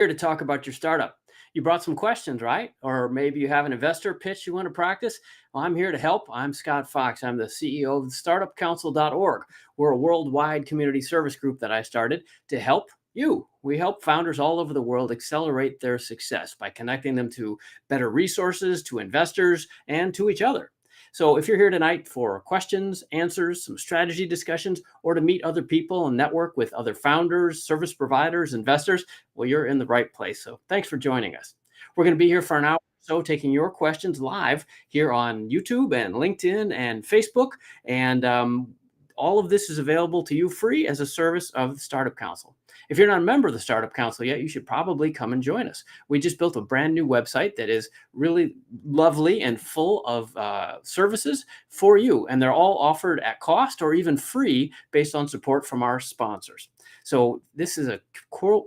Here to talk about your startup. You brought some questions, right? Or maybe you have an investor pitch you want to practice. Well, I'm here to help. I'm Scott Fox. I'm the CEO of startupcouncil.org. We're a worldwide community service group that I started to help you. We help founders all over the world accelerate their success by connecting them to better resources, to investors, and to each other. So if you're here tonight for questions, answers, some strategy discussions, or to meet other people and network with other founders, service providers, investors, well, you're in the right place. So thanks for joining us. We're going to be here for an hour or so taking your questions live here on YouTube and LinkedIn and Facebook. And all of this is available to you free as a service of Startup Council. If you're not a member of the Startup Council yet, you should probably come and join us. We just built a brand new website that is really lovely and full of services for you. And they're all offered at cost or even free based on support from our sponsors. So this is a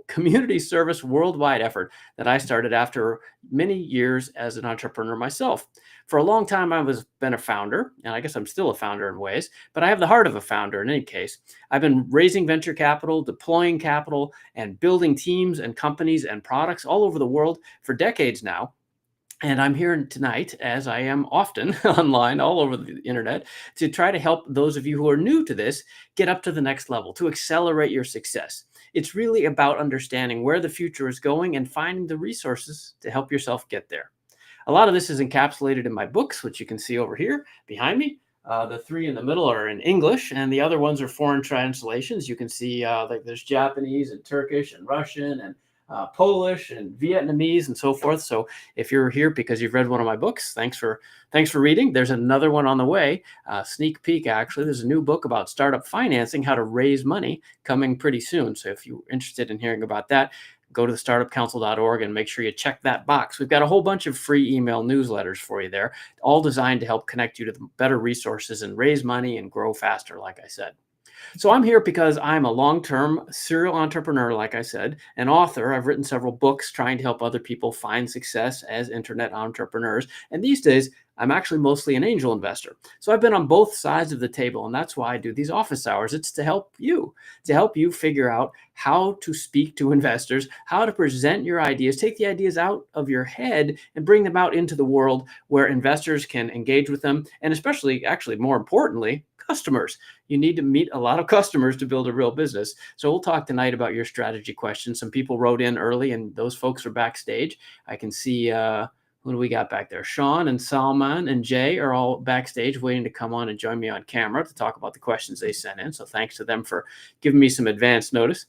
community service worldwide effort that I started after many years as an entrepreneur myself. For a long time, I've been a founder, and I guess I'm still a founder in ways, but I have the heart of a founder in any case. I've been raising venture capital, deploying capital, and building teams and companies and products all over the world for decades now. And I'm here tonight, as I am often online, all over the internet, to try to help those of you who are new to this get up to the next level, to accelerate your success. It's really about understanding where the future is going and finding the resources to help yourself get there. A lot of this is encapsulated in my books, which you can see over here behind me. The three in the middle are in English, and the other ones are foreign translations. You can see like there's Japanese and Turkish and Russian and Polish and Vietnamese and so forth. So if you're here because you've read one of my books, thanks for reading. There's another one on the way, sneak peek actually. There's a new book about startup financing, how to raise money, coming pretty soon. So if you're interested in hearing about that, go to the startupcouncil.org and make sure you check that box. We've got a whole bunch of free email newsletters for you there, all designed to help connect you to the better resources and raise money and grow faster, like I said. So I'm here because I'm a long-term serial entrepreneur, like I said, an author. I've written several books trying to help other people find success as internet entrepreneurs. And these days, I'm actually mostly an angel investor. So I've been on both sides of the table, and that's why I do these office hours. It's to help you figure out how to speak to investors, how to present your ideas, take the ideas out of your head and bring them out into the world where investors can engage with them. And especially, actually, more importantly, customers. You need to meet a lot of customers to build a real business. So we'll talk tonight about your strategy questions. Some people wrote in early, and those folks are backstage. I can see, who do we got back there? Sean and Salman and Jay are all backstage waiting to come on and join me on camera to talk about the questions they sent in. So thanks to them for giving me some advance notice.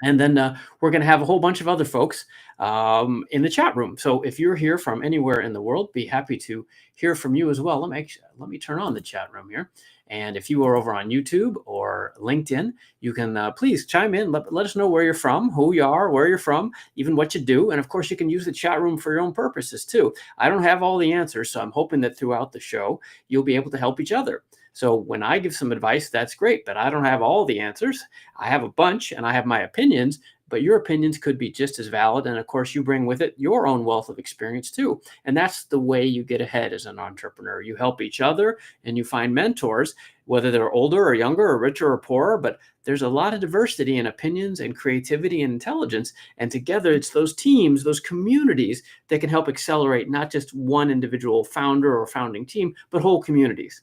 And then we're going to have a whole bunch of other folks in the chat room. So if you're here from anywhere in the world, be happy to hear from you as well. Let me turn on the chat room here. And if you are over on YouTube or LinkedIn, you can please chime in. Let us know where you're from, who you are, where you're from, even what you do. And of course, you can use the chat room for your own purposes too. I don't have all the answers, so I'm hoping that throughout the show, you'll be able to help each other. So when I give some advice, that's great, but I don't have all the answers. I have a bunch and I have my opinions, but your opinions could be just as valid. And of course, you bring with it your own wealth of experience too. And that's the way you get ahead as an entrepreneur. You help each other and you find mentors, whether they're older or younger or richer or poorer, but there's a lot of diversity in opinions and creativity and intelligence. And together, it's those teams, those communities that can help accelerate not just one individual founder or founding team, but whole communities.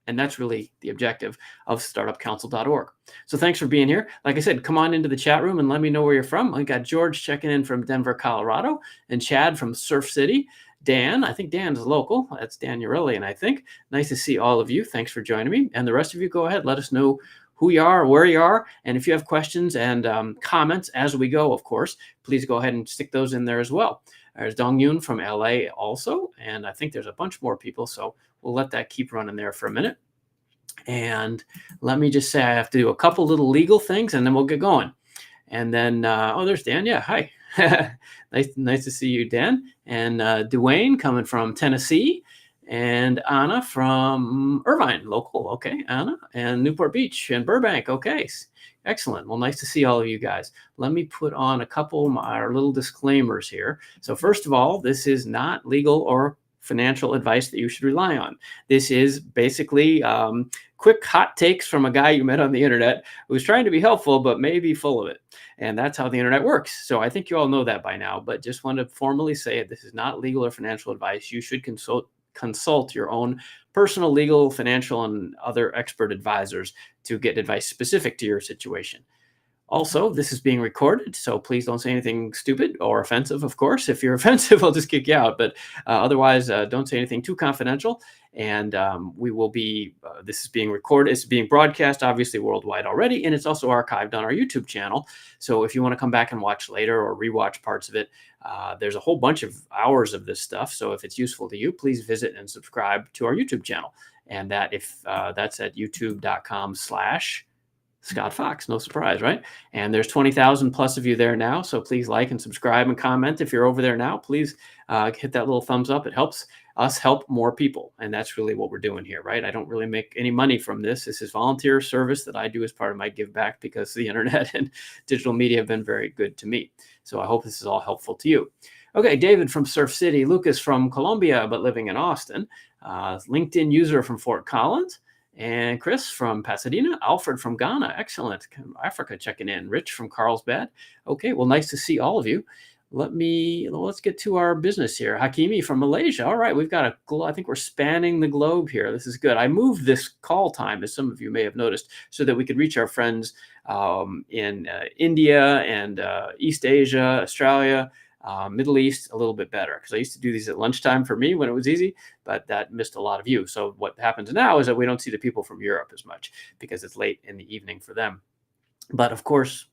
And that's really the objective of startupcouncil.org. So thanks for being here. Like I said, come on into the chat room and let me know where you're from. I got George checking in from Denver, Colorado, and Chad from Surf City. Dan, I think Dan's local. That's Dan Urelian, I think. Nice to see all of you. Thanks for joining me. And the rest of you, go ahead. Let us know who you are, where you are. And if you have questions and comments as we go, of course, please go ahead and stick those in there as well. There's Dong Yun from LA also. And I think there's a bunch more people. So we'll let that keep running there for a minute. And let me just say I have to do a couple little legal things and then we'll get going. And then, oh, there's Dan. Yeah, hi. nice to see you, Dan. And Dwayne coming from Tennessee. And Anna from Irvine, local. Okay, Anna. And Newport Beach and Burbank. Okay, excellent. Well, nice to see all of you guys. Let me put on a couple of our little disclaimers here. So first of all, this is not legal or financial advice that you should rely on. This is basically quick hot takes from a guy you met on the internet who's trying to be helpful, but maybe full of it. And that's how the internet works. So I think you all know that by now, but just want to formally say it. This is not legal or financial advice. You should consult your own personal, legal, financial, and other expert advisors to get advice specific to your situation. Also, this is being recorded, so please don't say anything stupid or offensive, of course. If you're offensive, I'll just kick you out. But otherwise, don't say anything too confidential. And we will be, this is being recorded. It's being broadcast, obviously, worldwide already. And it's also archived on our YouTube channel. So if you want to come back and watch later or rewatch parts of it, there's a whole bunch of hours of this stuff. So if it's useful to you, please visit and subscribe to our YouTube channel. And that that's at youtube.com/Scott Fox. No surprise, right? And there's 20,000 plus of you there now. So please like and subscribe and comment. If you're over there now, please hit that little thumbs up. It helps us help more people. And that's really what we're doing here, right? I don't really make any money from this. This is volunteer service that I do as part of my give back because the internet and digital media have been very good to me. So I hope this is all helpful to you. Okay, David from Surf City, Lucas from Colombia, but living in Austin, LinkedIn user from Fort Collins, and Chris from Pasadena, Alfred from Ghana, excellent. Africa checking in, Rich from Carlsbad. Okay, well, nice to see all of you. Let's get to our business here. Hakimi from Malaysia. All right, we've got I think we're spanning the globe here. This is good. I moved this call time, as some of you may have noticed, so that we could reach our friends in India and East Asia, Australia, Middle East a little bit better, because I used to do these at lunchtime for me when it was easy, but that missed a lot of you. So what happens now is that we don't see the people from Europe as much because it's late in the evening for them. But of course,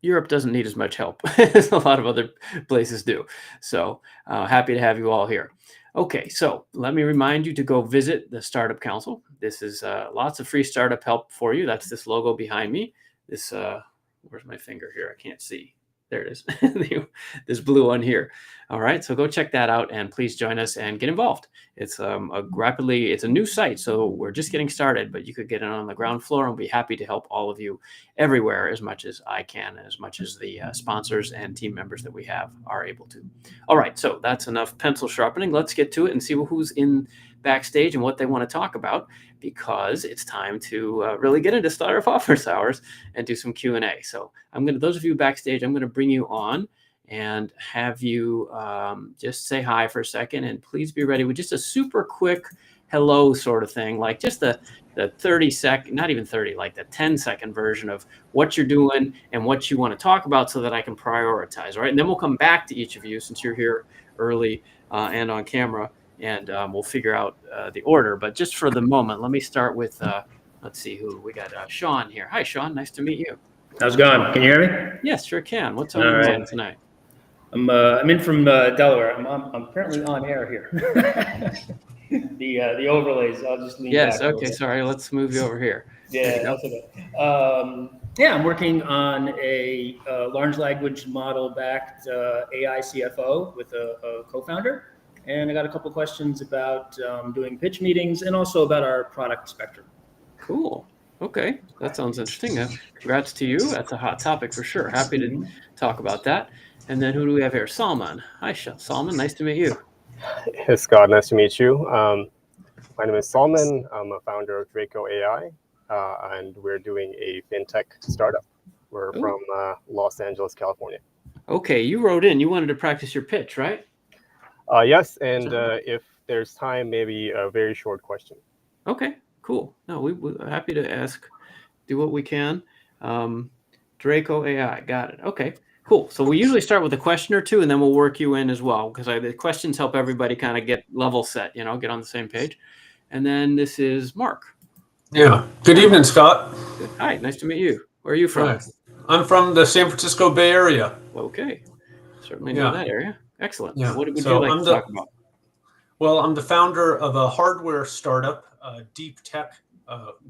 Europe doesn't need as much help as a lot of other places do. So happy to have you all here. Okay, so let me remind you to go visit the Startup Council. This is lots of free startup help for you. That's this logo behind me. This, where's my finger here? I can't see. There it is, this blue one here. All right, so go check that out and please join us and get involved. It's it's a new site, so we're just getting started, but you could get in on the ground floor and be happy to help all of you everywhere as much as I can, and as much as the sponsors and team members that we have are able to. All right, so that's enough pencil sharpening. Let's get to it and see who's in backstage and what they want to talk about, because it's time to really get into Startup Office Hours and do some Q&A. So those of you backstage, I'm going to bring you on and have you just say hi for a second, and please be ready with just a super quick hello sort of thing, like just the 30-second, not even 30, like the 10-second version of what you're doing and what you want to talk about so that I can prioritize, all right? And then we'll come back to each of you since you're here early and on camera, and we'll figure out the order. But just for the moment, let me start with, let's see who we got. Sean here. Hi, Sean. Nice to meet you. How's it going? Can you hear me? Yes, sure can. What's on your mind tonight? I'm in from Delaware. I'm currently on air here. the overlays. I'll just lean Yes. back Okay. Sorry. Let's move you over here. Yeah. That's okay. I'm working on a large language model backed AI CFO with a co-founder. And I got a couple questions about doing pitch meetings and also about our product Spectrum. Cool. Okay. That sounds interesting. Congrats to you. That's a hot topic for sure. Happy to talk about that. And then who do we have here? Salman. Hi, Salman. Nice to meet you. Hey, Scott. Nice to meet you. My name is Salman. I'm a founder of Draco AI, and we're doing a fintech startup. We're from Los Angeles, California. Okay. You wrote in. You wanted to practice your pitch, right? Yes, and if there's time, maybe a very short question. Okay, cool. No, we're happy to do what we can. Draco AI, got it. Okay, cool. So we usually start with a question or two, and then we'll work you in as well, because the questions help everybody kind of get level set, get on the same page. And then this is Mark. Yeah. Good evening, Scott. Good. Hi, nice to meet you. Where are you from? Hi. I'm from the San Francisco Bay Area. Okay, certainly know that area. Excellent. Yeah. What would you like to talk about? Well, I'm the founder of a hardware startup, Deep Tech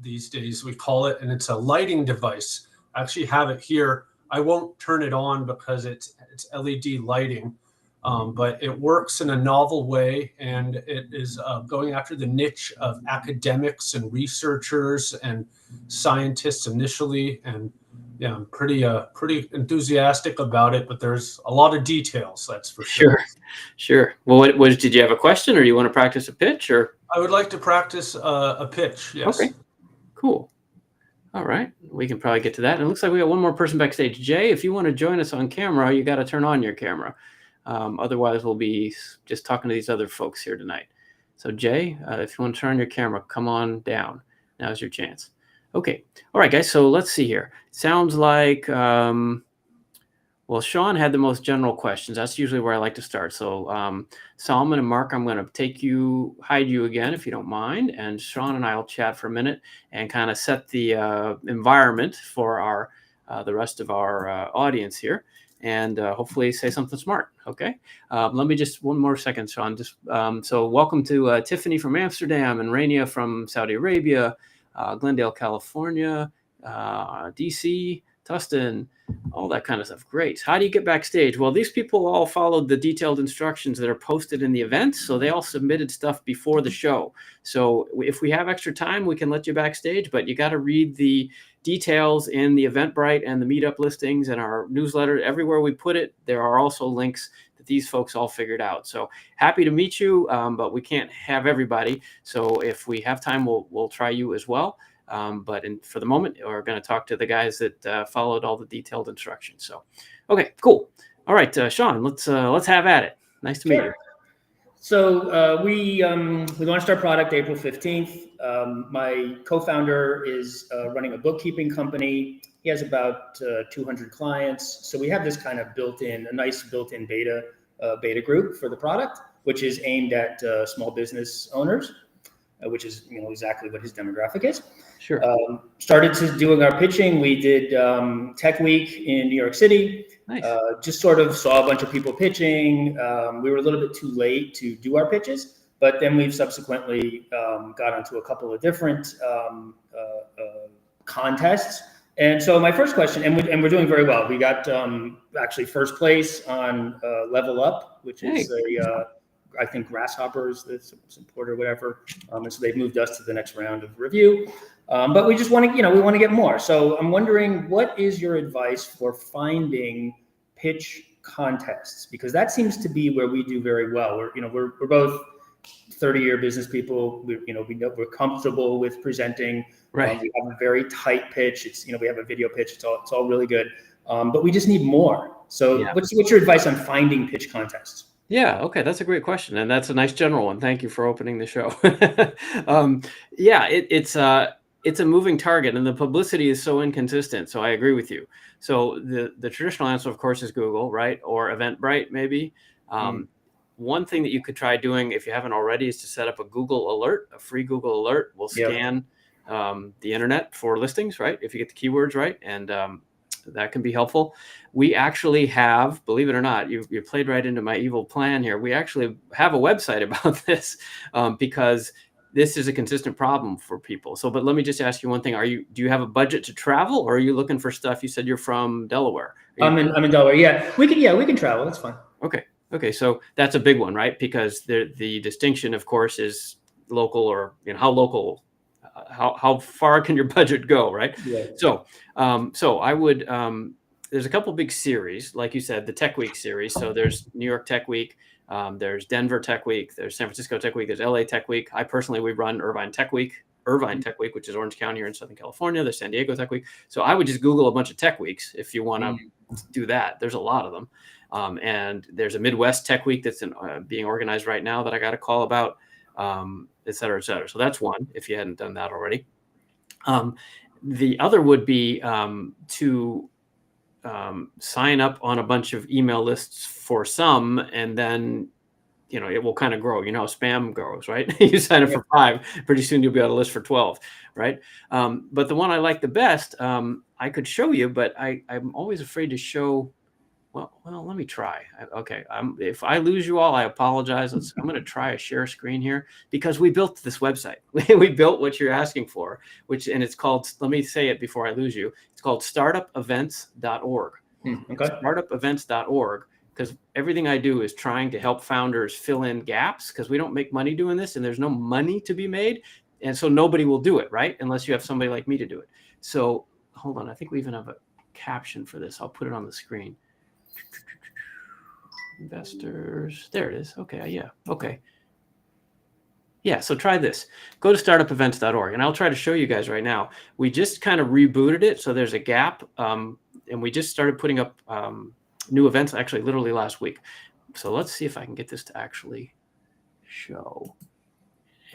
these days we call it, and it's a lighting device. I actually have it here. I won't turn it on because it's LED lighting, but it works in a novel way, and it is going after the niche of academics and researchers and scientists initially, and yeah, I'm pretty enthusiastic about it, but there's a lot of details, that's for sure. Sure. Well, what did you have a question, or you want to practice a pitch, or? I would like to practice a pitch. Yes. Okay, cool. All right, we can probably get to that. And it looks like we got one more person backstage. Jay, if you want to join us on camera, you got to turn on your camera. Otherwise, we'll be just talking to these other folks here tonight. So Jay, if you want to turn on your camera, come on down. Now's your chance. Okay. All right, guys. So let's see here. Sounds like, well, Sean had the most general questions. That's usually where I like to start. So Solomon and Mark, I'm going to hide you again, if you don't mind. And Sean and I will chat for a minute and kind of set the environment for the rest of our audience here. And hopefully say something smart. Okay. Let me just one more second, Sean. So welcome to Tiffany from Amsterdam and Rania from Saudi Arabia, Glendale, California, DC, Tustin, all that kind of stuff. Great. How do you get backstage? Well, these people all followed the detailed instructions that are posted in the event. So they all submitted stuff before the show. So if we have extra time, we can let you backstage, but you got to read the details in the Eventbrite and the meetup listings and our newsletter. Everywhere we put it, there are also links that these folks all figured out. So happy to meet you, but we can't have everybody. So if we have time, we'll try you as well. But for the moment, we're going to talk to the guys that followed all the detailed instructions. So, okay, cool. All right, Sean, let's have at it. Nice to meet you. So we launched our product April 15th. My co-founder is running a bookkeeping company. He has about 200 clients. So we have this kind of nice built-in beta group for the product, which is aimed at small business owners, which is exactly what his demographic is. Sure. Started doing our pitching. We did Tech Week in New York City. Nice. Just sort of saw a bunch of people pitching. We were a little bit too late to do our pitches, but then we've subsequently got onto a couple of different contests. And so my first question, and we're doing very well. We got actually first place on Level Up, which is I think Grasshoppers, the support or whatever. And so they've moved us to the next round of review. But we just want to, we want to get more. So I'm wondering, what is your advice for finding pitch contests? Because that seems to be where we do very well. We're both 30-year business people. We're comfortable with presenting. Right. We have a very tight pitch. It's we have a video pitch. It's all really good. But we just need more. So what's your advice on finding pitch contests? Yeah. Okay. That's a great question. And that's a nice general one. Thank you for opening the show. It's a moving target and the publicity is so inconsistent. So I agree with you. So the traditional answer, of course, is Google, right? Or Eventbrite, maybe. One thing that you could try doing, if you haven't already, is to set up a Google alert, a free Google alert. We'll scan the internet for listings, right? If you get the keywords right. And that can be helpful. We actually have, believe it or not, you played right into my evil plan here. We actually have a website about this because this is a consistent problem for people. So, but let me just ask you one thing. Do you have a budget to travel, or are you looking for stuff? You said you're from Delaware. I'm in Delaware. Yeah, we can travel. That's fine. Okay. So that's a big one, right? Because the distinction, of course, is local, or how local. How far can your budget go, right? Yeah. So I would. There's a couple big series, like you said, the Tech Week series. So there's New York Tech Week, there's Denver Tech Week, there's San Francisco Tech Week, there's LA Tech Week. we run Irvine Tech Week, which is Orange County here in Southern California. There's San Diego Tech Week. So I would just Google a bunch of Tech Weeks if you want to do that. There's a lot of them, and there's a Midwest Tech Week that's being organized right now that I got a call about. Et cetera, et cetera. So that's one, if you hadn't done that already. The other would be to sign up on a bunch of email lists for some, and then, it will kind of grow. Spam grows, right? You sign up for 5, pretty soon you'll be on a list for 12, right? But the one I like the best, I could show you, but I'm always afraid to show. Well, let me try. Okay. If I lose you all, I apologize. I'm going to try a share screen here because we built this website. We built what you're asking for, and it's called, let me say it before I lose you. It's called startupevents.org. Okay. Startupevents.org, because everything I do is trying to help founders fill in gaps, because we don't make money doing this and there's no money to be made. And so nobody will do it, right? Unless you have somebody like me to do it. So hold on. I think we even have caption for this. I'll put it on the screen. Investors. There it is. Okay. Yeah. Okay. Yeah, so try this. Go to startupevents.org, and I'll try to show you guys right now. We just kind of rebooted it, so there's a gap, and we just started putting up new events, actually, literally last week. So let's see if I can get this to actually show.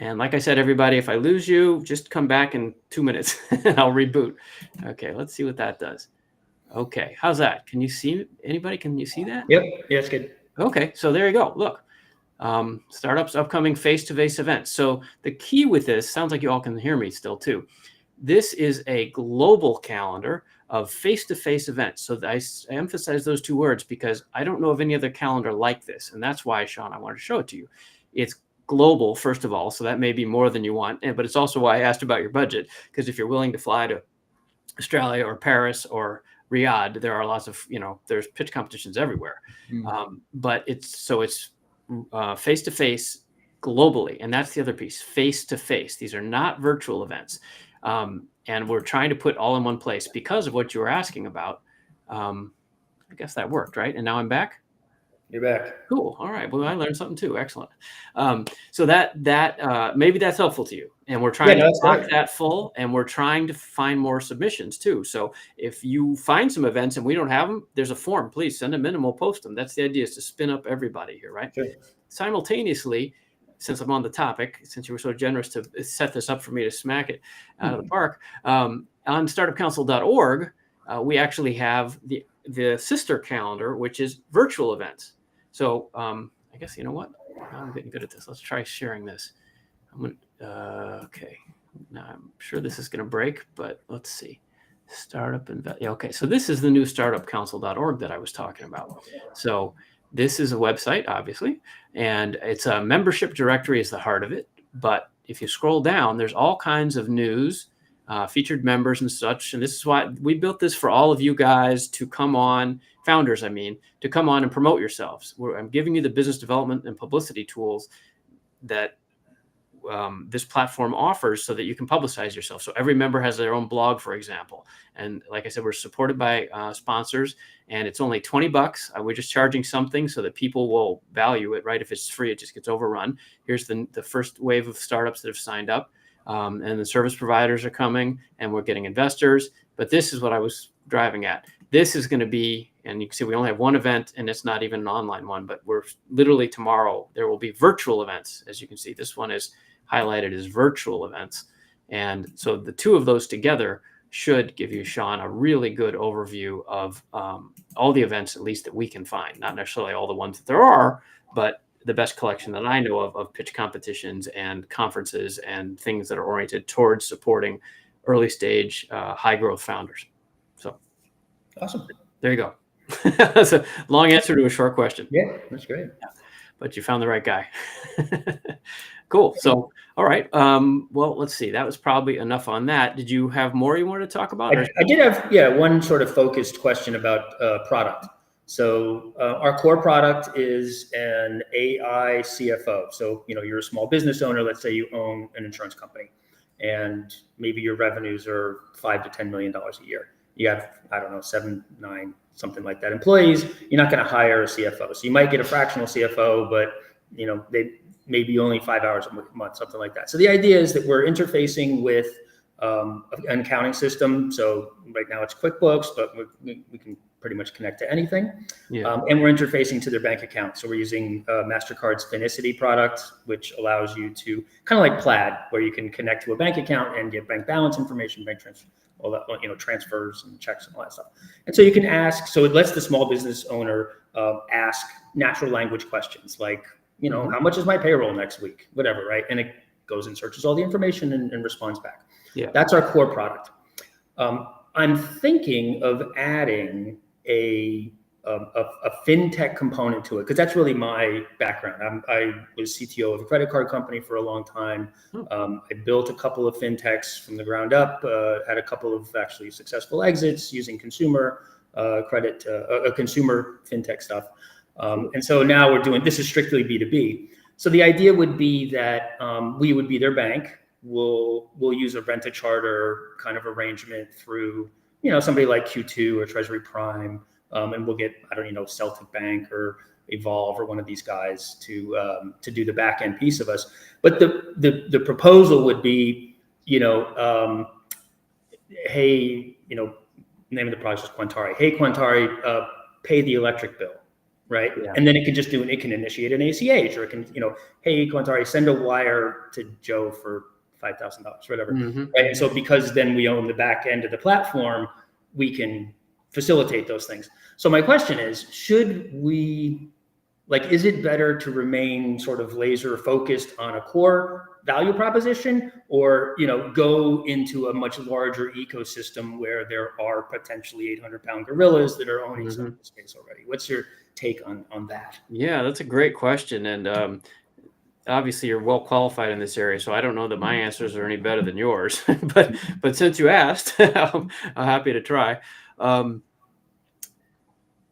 And like I said, everybody, if I lose you, just come back in 2 minutes, and I'll reboot. Okay, let's see what that does. Okay, how's that? Can you see, anybody, can you see that? Yep, yeah, it's good. Okay, so there you go. Look. Startups upcoming face-to-face events. So the key with this, sounds like you all can hear me still too. This is a global calendar of face-to-face events. So I emphasize those two words because I don't know of any other calendar like this. And that's why, Sean, I wanted to show it to you. It's global, first of all, so that may be more than you want. But it's also why I asked about your budget, because if you're willing to fly to Australia or Paris or Riyadh, there are lots of, there's pitch competitions everywhere. But it's face-to-face globally. And that's the other piece, face-to-face. These are not virtual events. And we're trying to put all in one place because of what you were asking about. I guess that worked, right? And now I'm back. You're back. Cool. All right. Well, I learned something too. Excellent. So that maybe that's helpful to you. And we're trying to block that full, and we're trying to find more submissions too. So if you find some events and we don't have them, there's a form. Please send them in and we'll post them. That's the idea, is to spin up everybody here, right? Sure. Simultaneously, since I'm on the topic, since you were so generous to set this up for me to smack it out of the park, on startupcouncil.org, we actually have the sister calendar, which is virtual events. So I guess, you know what? I'm getting good at this. Let's try sharing this. Okay. Now I'm sure this is going to break, but let's see. Startup invest. Okay. So this is the new startupcouncil.org that I was talking about. So this is a website, obviously, and it's a membership directory is the heart of it. But if you scroll down, there's all kinds of news, featured members and such. And this is why we built this for all of you guys to come on, founders, to come on and promote yourselves. I'm giving you the business development and publicity tools that this platform offers so that you can publicize yourself. So every member has their own blog, for example. And like I said, we're supported by sponsors, and it's only $20. We're just charging something so that people will value it, right? If it's free, it just gets overrun. Here's the first wave of startups that have signed up. And the service providers are coming, and we're getting investors. But this is what I was driving at. This is going to be, and you can see we only have one event, and it's not even an online one, but we're literally tomorrow, there will be virtual events. As you can see, this one is highlighted as virtual events. And so the two of those together should give you, Sean, a really good overview of all the events, at least that we can find. Not necessarily all the ones that there are, but the best collection that I know of pitch competitions and conferences and things that are oriented towards supporting early stage, high growth founders. So awesome. There you go. That's a long answer to a short question. Yeah, that's great. Yeah. But you found the right guy. Cool. So, all right. Well, let's see. That was probably enough on that. Did you have more you wanted to talk about? I did have, one sort of focused question about product. So our core product is an AI CFO. So, you're a small business owner. Let's say you own an insurance company, and maybe your revenues are $5 to $10 million a year. You have, 7, 9, something like that employees. You're not going to hire a CFO. So you might get a fractional CFO, but they maybe only 5 hours a month, something like that. So the idea is that we're interfacing with an accounting system. So right now it's QuickBooks, but we can pretty much connect to anything. Yeah. And we're interfacing to their bank account. So we're using MasterCard's Finicity product, which allows you to kind of like Plaid, where you can connect to a bank account and get bank balance information, bank transfer, all that, transfers and checks and all that stuff. And so you can ask, so it lets the small business owner ask natural language questions like, how much is my payroll next week? Whatever, right? And it goes and searches all the information and responds back. Yeah. That's our core product. I'm thinking of adding a fintech component to it, because that's really my background. I was CTO of a credit card company for a long time. I built a couple of fintechs from the ground up, had a couple of actually successful exits using consumer credit, consumer fintech stuff. And so now we're doing, this is strictly B2B. So the idea would be that we would be their bank. We'll use a rent-a-charter kind of arrangement through somebody like Q2 or Treasury Prime, and we'll get, I don't know, Celtic Bank or Evolve or one of these guys to do the back end piece of us. But the proposal would be, hey, name of the project is Quantari. Hey, Quantari, pay the electric bill, right? Yeah. And then it can initiate an ACH, or it can, hey, Quantari, send a wire to Joe for $5,000, whatever. Mm-hmm. Right. And so because then we own the back end of the platform, we can facilitate those things. So my question is, should we, is it better to remain sort of laser focused on a core value proposition, or, go into a much larger ecosystem where there are potentially 800-pound gorillas that are owning some of the space already? What's your take on that? Yeah, that's a great question. And obviously you're well qualified in this area, so I don't know that my answers are any better than yours, but since you asked, I'm happy to try.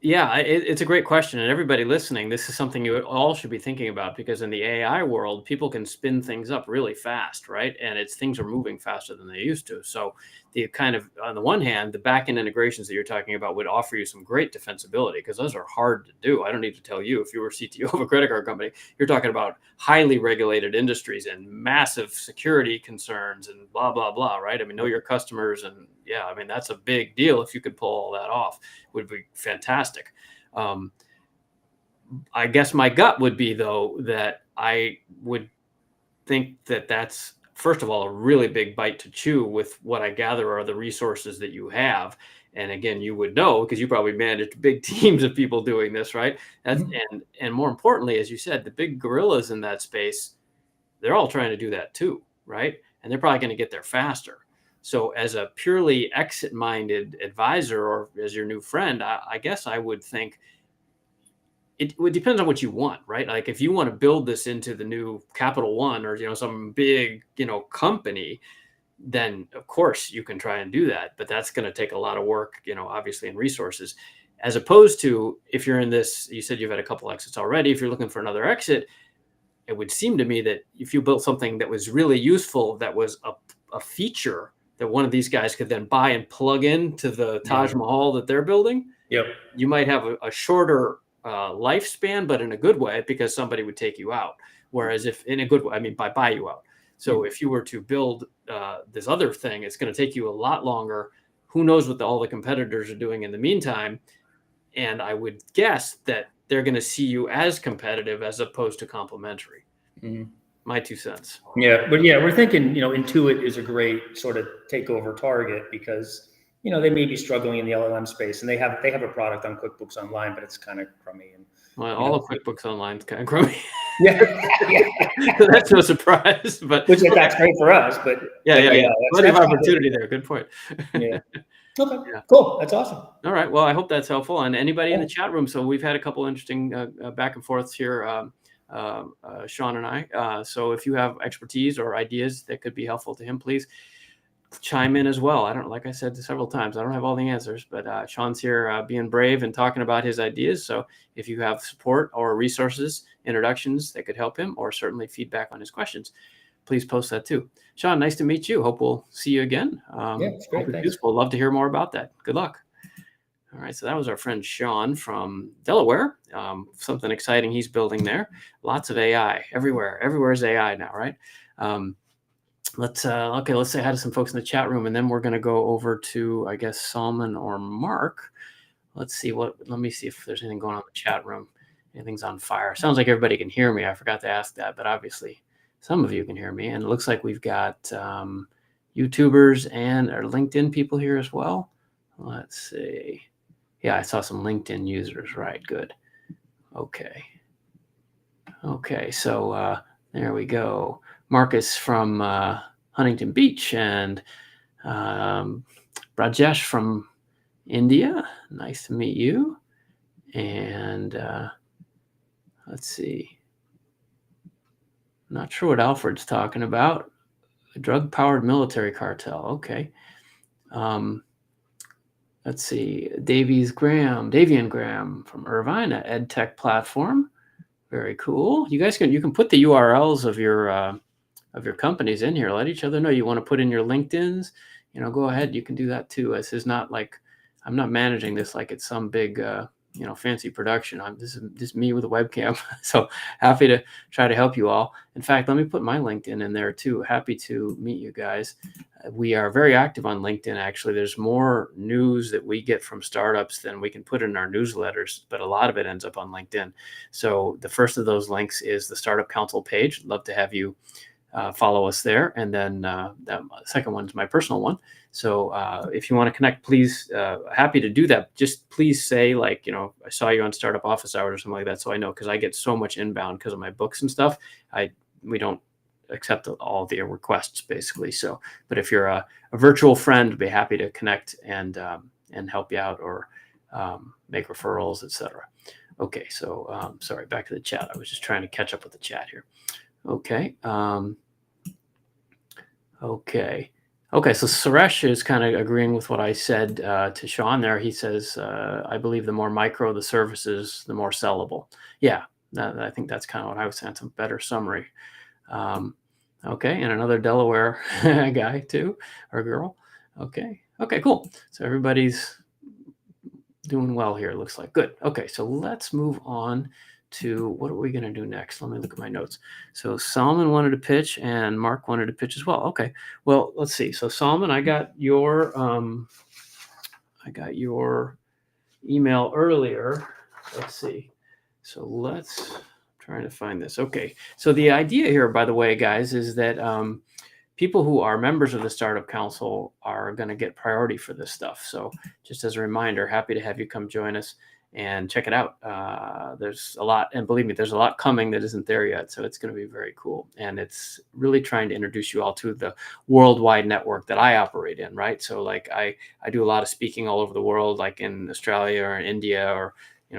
Yeah, it's a great question. And everybody listening, this is something you all should be thinking about, because in the AI world, people can spin things up really fast, right? And things are moving faster than they used to. So the kind of, on the one hand, the back-end integrations that you're talking about would offer you some great defensibility, because those are hard to do. I don't need to tell you, if you were CTO of a credit card company, you're talking about highly regulated industries and massive security concerns and blah, blah, blah, right? I mean, know your customers. And yeah, I mean, that's a big deal. If you could pull all that off, would be fantastic. I guess my gut would be, though, that I would think that that's, first of all, a really big bite to chew with what I gather are the resources that you have. And again, you would know, because you probably managed big teams of people doing this, right? And more importantly, as you said, the big gorillas in that space, they're all trying to do that too, right? And they're probably going to get there faster. So as a purely exit-minded advisor, or as your new friend, I guess I would think it depends on what you want, right? Like if you want to build this into the new Capital One, or some big company, then of course you can try and do that. But that's going to take a lot of work, obviously, and resources. As opposed to, if you're in this, you said you've had a couple exits already. If you're looking for another exit, it would seem to me that if you built something that was really useful, that was a feature that one of these guys could then buy and plug into the Taj Mahal that they're building, you might have a shorter lifespan, but in a good way, because somebody would take you out. Whereas if in a good way, I mean, by buy you out. So if you were to build this other thing, it's going to take you a lot longer. Who knows what all the competitors are doing in the meantime? And I would guess that they're going to see you as competitive as opposed to complementary. Mm-hmm. My 2 cents. Yeah, but we're thinking, Intuit is a great sort of takeover target, because, they may be struggling in the LLM space, and they have a product on QuickBooks Online, but it's kind of crummy. And well, all of QuickBooks Online is kind of crummy. Yeah. So that's no surprise, but that's great for us. But yeah. Plenty of opportunity there. Good point. Yeah. Okay. Yeah. Cool. That's awesome. All right. Well, I hope that's helpful. And anybody in the chat room. So we've had a couple interesting back and forths here. Sean and I. So if you have expertise or ideas that could be helpful to him, please chime in as well. Like I said several times, I don't have all the answers, but Sean's here being brave and talking about his ideas. So if you have support or resources, introductions that could help him, or certainly feedback on his questions, please post that too. Sean, nice to meet you. Hope we'll see you again. It's great. Thanks. Useful. Love to hear more about that. Good luck. All right, so that was our friend Sean from Delaware. Something exciting he's building there. Lots of AI everywhere. Everywhere is AI now, right? Let's say hi to some folks in the chat room, and then we're going to go over to, I guess, Salman or Mark. Let me see if there's anything going on in the chat room. Anything's on fire. Sounds like everybody can hear me. I forgot to ask that, but obviously some of you can hear me. And it looks like we've got YouTubers and our LinkedIn people here as well. Let's see. Yeah, I saw some LinkedIn users. Right, good. Okay, so there we go. Marcus from Huntington Beach, and Rajesh from India. Nice to meet you. And let's see. Not sure what Alfred's talking about. A drug-powered military cartel. Okay. Let's see. Davian Graham from Irvine, an EdTech platform. Very cool. You guys you can put the URLs of your companies in here. Let each other know. You want to put in your LinkedIn's, go ahead. You can do that too. This is not like, I'm not managing this like it's some big, fancy production. This is just me with a webcam. So happy to try to help you all. In fact, let me put my LinkedIn in there too. Happy to meet you guys. We are very active on LinkedIn. Actually, there's more news that we get from startups than we can put in our newsletters, but a lot of it ends up on LinkedIn. So the first of those links is the Startup Council page. Love to have you follow us there. And then the second one is my personal one. So if you want to connect, please, happy to do that. Just please say like, I saw you on Startup Office Hours or something like that. So I know, because I get so much inbound because of my books and stuff. We don't accept all the requests basically. So, but if you're a virtual friend, I'd be happy to connect and help you out, or make referrals, etc. Okay. So sorry, back to the chat. I was just trying to catch up with the chat here. Okay. Okay, so Suresh is kind of agreeing with what I said to Sean there. He says, I believe the more micro the services, the more sellable. Yeah, I think that's kind of what I was saying. It's a better summary. Okay, and another Delaware guy too, or girl. Okay, cool. So everybody's doing well here, it looks like. Good. Okay, so let's move on to what are we going to do next? Let me look at my notes. So Salman wanted to pitch and Mark wanted to pitch as well. Okay. Well, let's see. So Salman, I got your email earlier. Let's see. So trying to find this. Okay. So the idea here, by the way, guys, is that people who are members of the Startup Council are going to get priority for this stuff. So just as a reminder, happy to have you come join us and check it out. There's a lot, and believe me, there's a lot coming that isn't there yet. So it's going to be very cool. And it's really trying to introduce you all to the worldwide network that I operate in, right? So like I do a lot of speaking all over the world, like in Australia or in India or,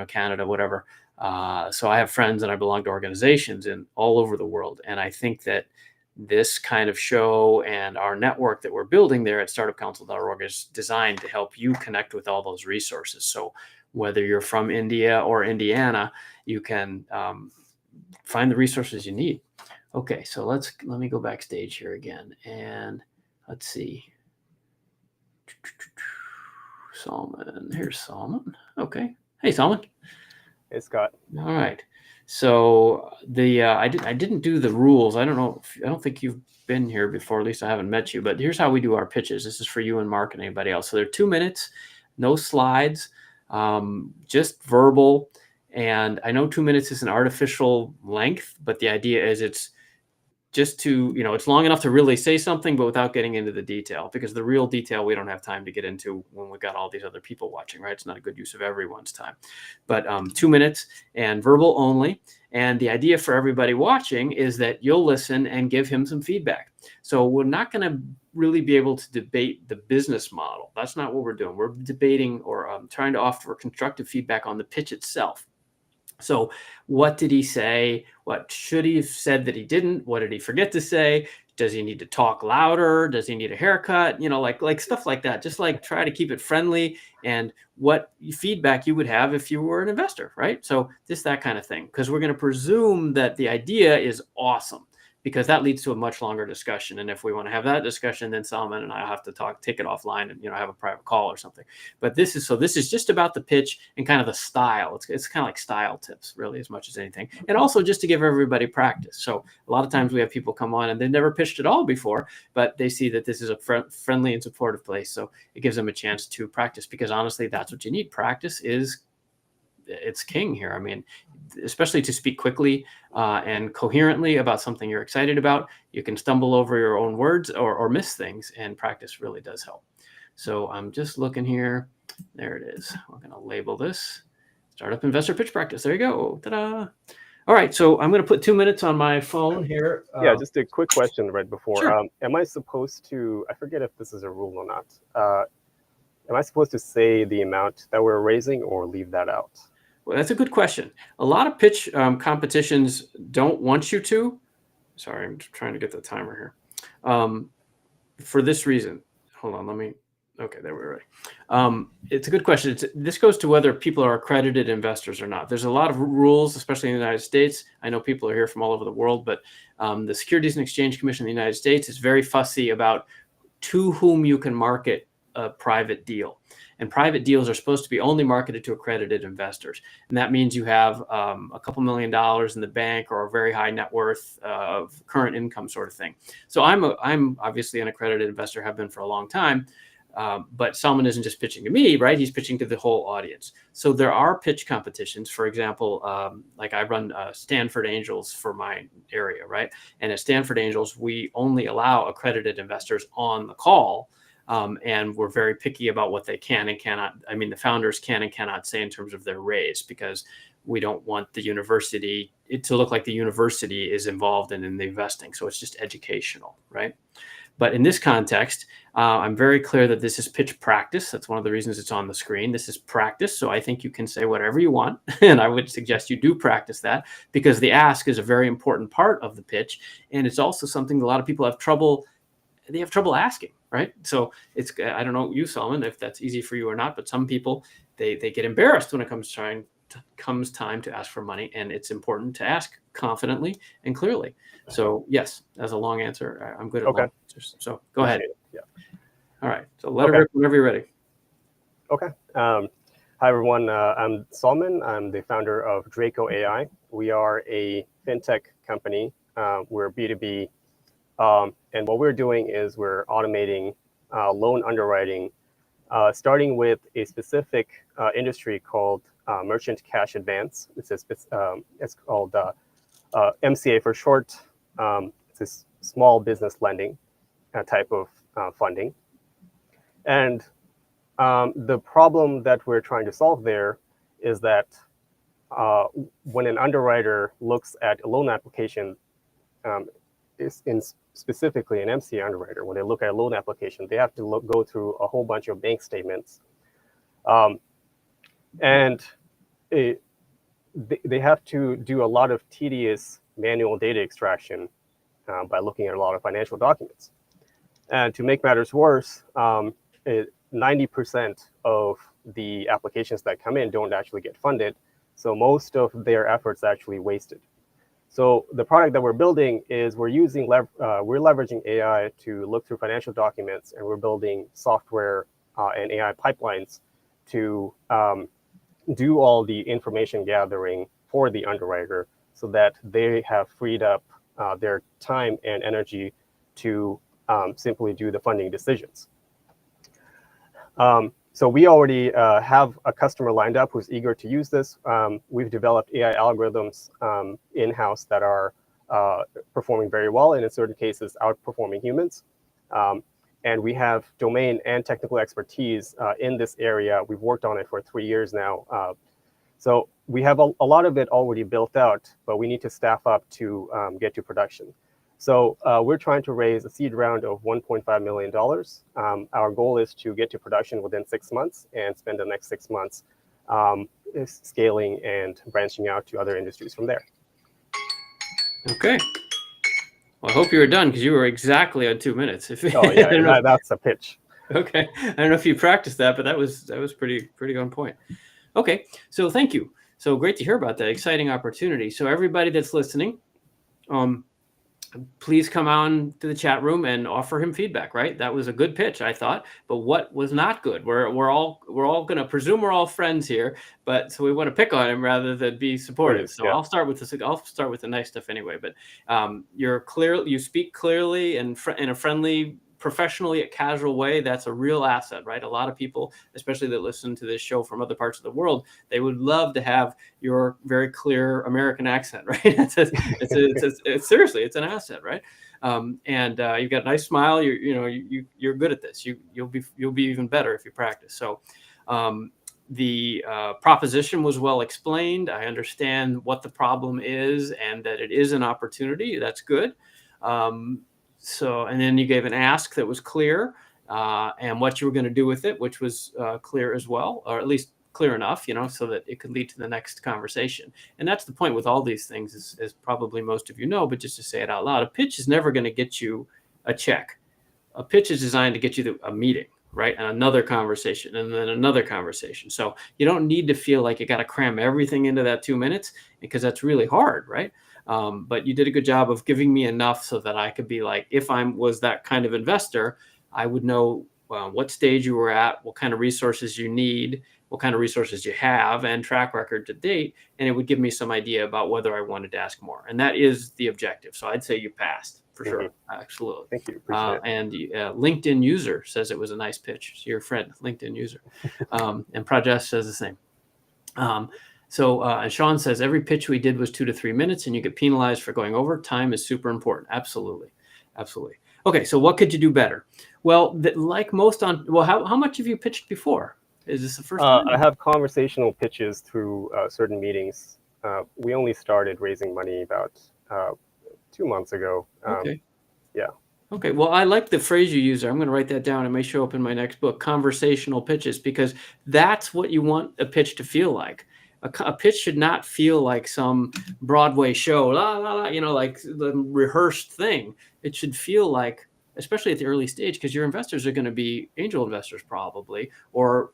Canada, whatever. So I have friends and I belong to organizations in all over the world. And I think that this kind of show and our network that we're building there at startupcouncil.org is designed to help you connect with all those resources. So whether you're from India or Indiana, you can find the resources you need. Okay, so let me go backstage here again, and let's see. Salman, here's Salman. Okay, hey Salman. Hey Scott. All right. So I didn't do the rules. I don't think you've been here before. At least I haven't met you. But here's how we do our pitches. This is for you and Mark and anybody else. So they're 2 minutes, no slides. Just verbal. And I know 2 minutes is an artificial length, but the idea is it's just to, it's long enough to really say something, but without getting into the detail, because the real detail we don't have time to get into when we've got all these other people watching, right? It's not a good use of everyone's time. But 2 minutes and verbal only. And the idea for everybody watching is that you'll listen and give him some feedback. So we're not going to really be able to debate the business model. That's not what we're doing. We're debating or trying to offer constructive feedback on the pitch itself. So what did he say? What should he have said that he didn't? What did he forget to say? Does he need to talk louder? Does he need a haircut? Like stuff like that. Just like try to keep it friendly, and what feedback you would have if you were an investor, right? So just that kind of thing, because we're going to presume that the idea is awesome, because that leads to a much longer discussion. And if we want to have that discussion, then Salman and I have to take it offline and, have a private call or something. But this is just about the pitch and kind of the style. It's kind of like style tips, really, as much as anything. And also just to give everybody practice. So a lot of times we have people come on and they've never pitched at all before, but they see that this is a friendly and supportive place. So it gives them a chance to practice, because honestly, that's what you need. Practice it's king here. I mean, especially to speak quickly and coherently about something you're excited about. You can stumble over your own words or miss things, and practice really does help. So I'm just looking here. There it is. We're going to label this Startup Investor Pitch Practice. There you go. Ta-da. All right. So I'm going to put 2 minutes on my phone here. Yeah, just a quick question right before. Sure. Am I supposed to, I forget if this is a rule or not. Am I supposed to say the amount that we're raising or leave that out? Well, that's a good question. A lot of pitch competitions don't want you to. Sorry, I'm trying to get the timer here. For this reason, hold on, okay, there we're ready. It's a good question. This goes to whether people are accredited investors or not. There's a lot of rules, especially in the United States. I know people are here from all over the world, but the Securities and Exchange Commission in the United States is very fussy about to whom you can market a private deal. And private deals are supposed to be only marketed to accredited investors. And that means you have a couple $1 million in the bank or a very high net worth of current income sort of thing. So I'm obviously an accredited investor, have been for a long time. But Salman isn't just pitching to me, right? He's pitching to the whole audience. So there are pitch competitions. For example, like I run Stanford Angels for my area, right? And at Stanford Angels, we only allow accredited investors on the call. And we're very picky about what they can and cannot. I mean, the founders can and cannot say in terms of their raise, because we don't want the university to look like the university is involved in the investing. So it's just educational, right? But in this context, I'm very clear that this is pitch practice. That's one of the reasons it's on the screen. This is practice. So I think you can say whatever you want. And I would suggest you do practice that, because the ask is a very important part of the pitch. And it's also something that a lot of people have trouble asking, right? So it's, I don't know you, Salman, if that's easy for you or not, but some people, they get embarrassed when it comes time to ask for money. And it's important to ask confidently and clearly. So yes, that's a long answer. I'm good at long answers. So go ahead. Yeah. All right. So let it rip whenever you're ready. Okay. Hi, everyone. I'm Salman. I'm the founder of Draco AI. We are a fintech company. We're B2B. And what we're doing is we're automating loan underwriting, starting with a specific industry called merchant cash advance. It's called MCA for short. It's a small business lending type of funding. And the problem that we're trying to solve there is that when an underwriter looks at a loan application, specifically an MCA underwriter, when they look at a loan application, they have to go through a whole bunch of bank statements. And they have to do a lot of tedious manual data extraction by looking at a lot of financial documents. And to make matters worse, 90% of the applications that come in don't actually get funded. So most of their efforts are actually wasted. So the product that we're building is we're leveraging AI to look through financial documents, and we're building software and AI pipelines to do all the information gathering for the underwriter, so that they have freed up their time and energy to simply do the funding decisions. So we already have a customer lined up who's eager to use this. We've developed AI algorithms in-house that are performing very well, and in certain cases outperforming humans. And we have domain and technical expertise in this area. We've worked on it for 3 years now. So we have a lot of it already built out, but we need to staff up to get to production. So we're trying to raise a seed round of $1.5 million. Our goal is to get to production within 6 months and spend the next 6 months scaling and branching out to other industries from there. Okay. Well, I hope you were done, because you were exactly on 2 minutes. Oh yeah, that's a pitch. Okay. I don't know if you practiced that, but that was pretty on point. Okay. So thank you. So great to hear about that exciting opportunity. So everybody that's listening, please come on to the chat room and offer him feedback, right? That was a good pitch, I thought, but what was not good? We're all going to presume we're all friends here, but so we want to pick on him rather than be supportive. So yeah. I'll start with the nice stuff anyway, but you speak clearly and in a friendly, professionally, a casual way. That's a real asset, right? A lot of people, especially that listen to this show from other parts of the world, they would love to have your very clear American accent, right? It's seriously, it's an asset, right? And you've got a nice smile. You're good at this. You'll be even better if you practice. So the proposition was well explained. I understand what the problem is and that it is an opportunity. That's good. And then you gave an ask that was clear, and what you were going to do with it, which was clear as well, or at least clear enough, so that it could lead to the next conversation. And that's the point with all these things, as probably most of you know, but just to say it out loud, a pitch is never going to get you a check. A pitch is designed to get you to a meeting, right? And another conversation, and then another conversation. So you don't need to feel like you got to cram everything into that 2 minutes, because that's really hard, right? But you did a good job of giving me enough so that I could be like, if I was that kind of investor, I would know what stage you were at, what kind of resources you need, what kind of resources you have, and track record to date. And it would give me some idea about whether I wanted to ask more. And that is the objective. So I'd say you passed for sure. Absolutely. Thank you. Appreciate it. And LinkedIn user says it was a nice pitch. So your friend, LinkedIn user. And Prajesh says the same. And Sean says every pitch we did was 2 to 3 minutes and you get penalized for going over. Time is super important. Absolutely. Absolutely. Okay. So what could you do better? Well, like most how much have you pitched before? Is this the first time? I have conversational pitches through certain meetings. We only started raising money about 2 months ago. Okay. Yeah. Okay. Well, I like the phrase you use there. I'm going to write that down. It may show up in my next book, conversational pitches, because that's what you want a pitch to feel like. A pitch should not feel like some Broadway show, la, la, la, like the rehearsed thing. It should feel like, especially at the early stage, because your investors are going to be angel investors probably, or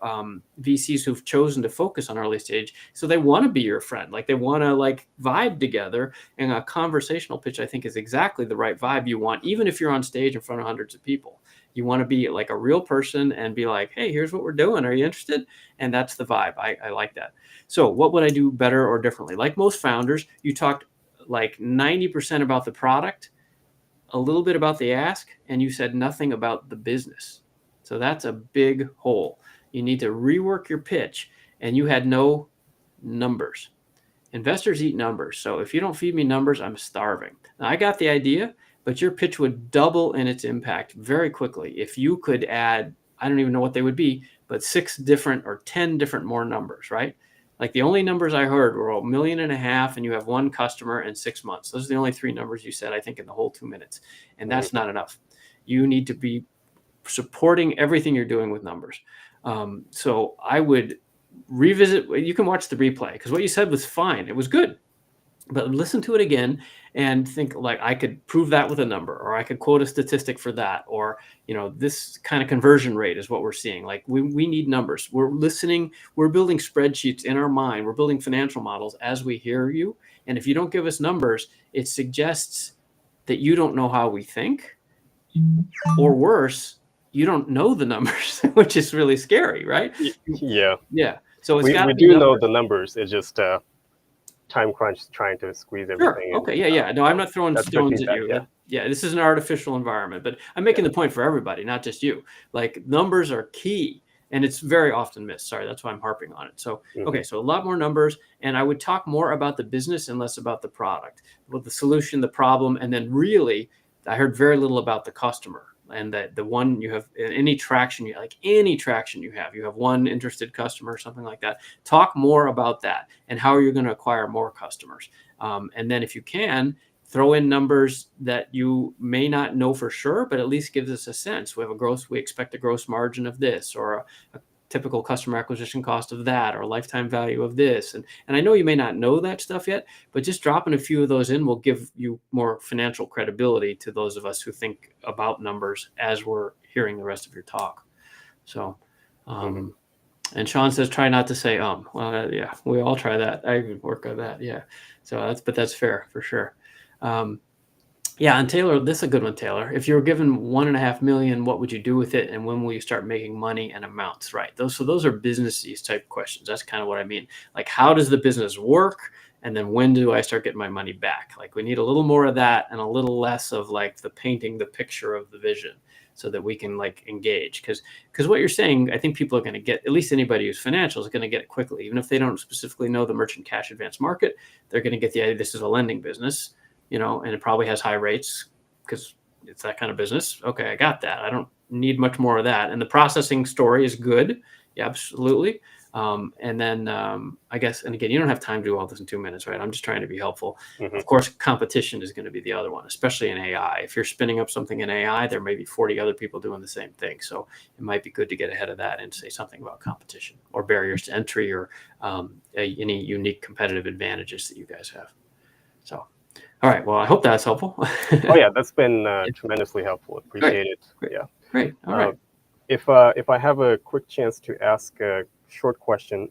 VCs who've chosen to focus on early stage. So they want to be your friend. Like they want to vibe together. And a conversational pitch, I think, is exactly the right vibe you want, even if you're on stage in front of hundreds of people. You want to be like a real person and be like, hey, here's what we're doing. Are you interested? And that's the vibe. I like that. So what would I do better or differently? Like most founders, you talked like 90% about the product, a little bit about the ask, and you said nothing about the business. So that's a big hole. You need to rework your pitch, and you had no numbers. Investors eat numbers. So if you don't feed me numbers, I'm starving. Now, I got the idea, but your pitch would double in its impact very quickly if you could add, I don't even know what they would be, but 6 different or 10 different more numbers, right? Like the only numbers I heard were $1.5 million and you have 1 customer in 6 months. Those are the only 3 numbers you said, I think, in the whole 2 minutes. And that's not enough. You need to be supporting everything you're doing with numbers. So I would revisit, you can watch the replay because what you said was fine. It was good. But listen to it again and think like I could prove that with a number, or I could quote a statistic for that, or this kind of conversion rate is what we're seeing. Like we need numbers. We're listening. We're building spreadsheets in our mind. We're building financial models as we hear you. And if you don't give us numbers, it suggests that you don't know how we think, or worse, you don't know the numbers, which is really scary, right? Yeah. Yeah. So it's we got to do be know numbers. the numbers. It's just time crunch trying to squeeze everything in. Okay. Yeah. No, I'm not throwing that's good stones at feedback, you. yeah. Yeah. This is an artificial environment, but I'm making the point for everybody, not just you. Like numbers are key, and it's very often missed. Sorry, that's why I'm harping on it. So, okay. So a lot more numbers, and I would talk more about the business and less about the product, with the solution, the problem, and then really, I heard very little about the customer. And that the one you have any traction you have 1 interested customer or something like that. Talk more about that and how you're going to acquire more customers. And then if you can, throw in numbers that you may not know for sure, but at least gives us a sense. We expect a gross margin of this, or a typical customer acquisition cost of that, or lifetime value of this. And I know you may not know that stuff yet, but just dropping a few of those in will give you more financial credibility to those of us who think about numbers as we're hearing the rest of your talk. So, and Sean says, try not to say, well, yeah, we all try that. I even work on that. Yeah. So that's fair for sure. Yeah, and Taylor, this is a good one, Taylor. If you were given $1.5 million, what would you do with it, and when will you start making money and amounts? Right. Those are business-y type questions. That's kind of what I mean. Like, how does the business work, and then when do I start getting my money back? Like, we need a little more of that and a little less of like the painting the picture of the vision, so that we can like engage. Because what you're saying, I think people are going to get, at least anybody who's financial is going to get it quickly, even if they don't specifically know the merchant cash advance market. They're going to get the idea this is a lending business. And it probably has high rates because it's that kind of business. Okay, I got that. I don't need much more of that. And the processing story is good. Yeah, absolutely. And then I guess, and again, you don't have time to do all this in 2 minutes, right? I'm just trying to be helpful. Of course, competition is going to be the other one, especially in AI. If you're spinning up something in AI, there may be 40 other people doing the same thing. So it might be good to get ahead of that and say something about competition or barriers to entry, or any unique competitive advantages that you guys have. So. All right. Well, I hope that's helpful. Oh yeah, that's been tremendously helpful. Appreciate it. Great. Yeah. Great. All right. If I have a quick chance to ask a short question,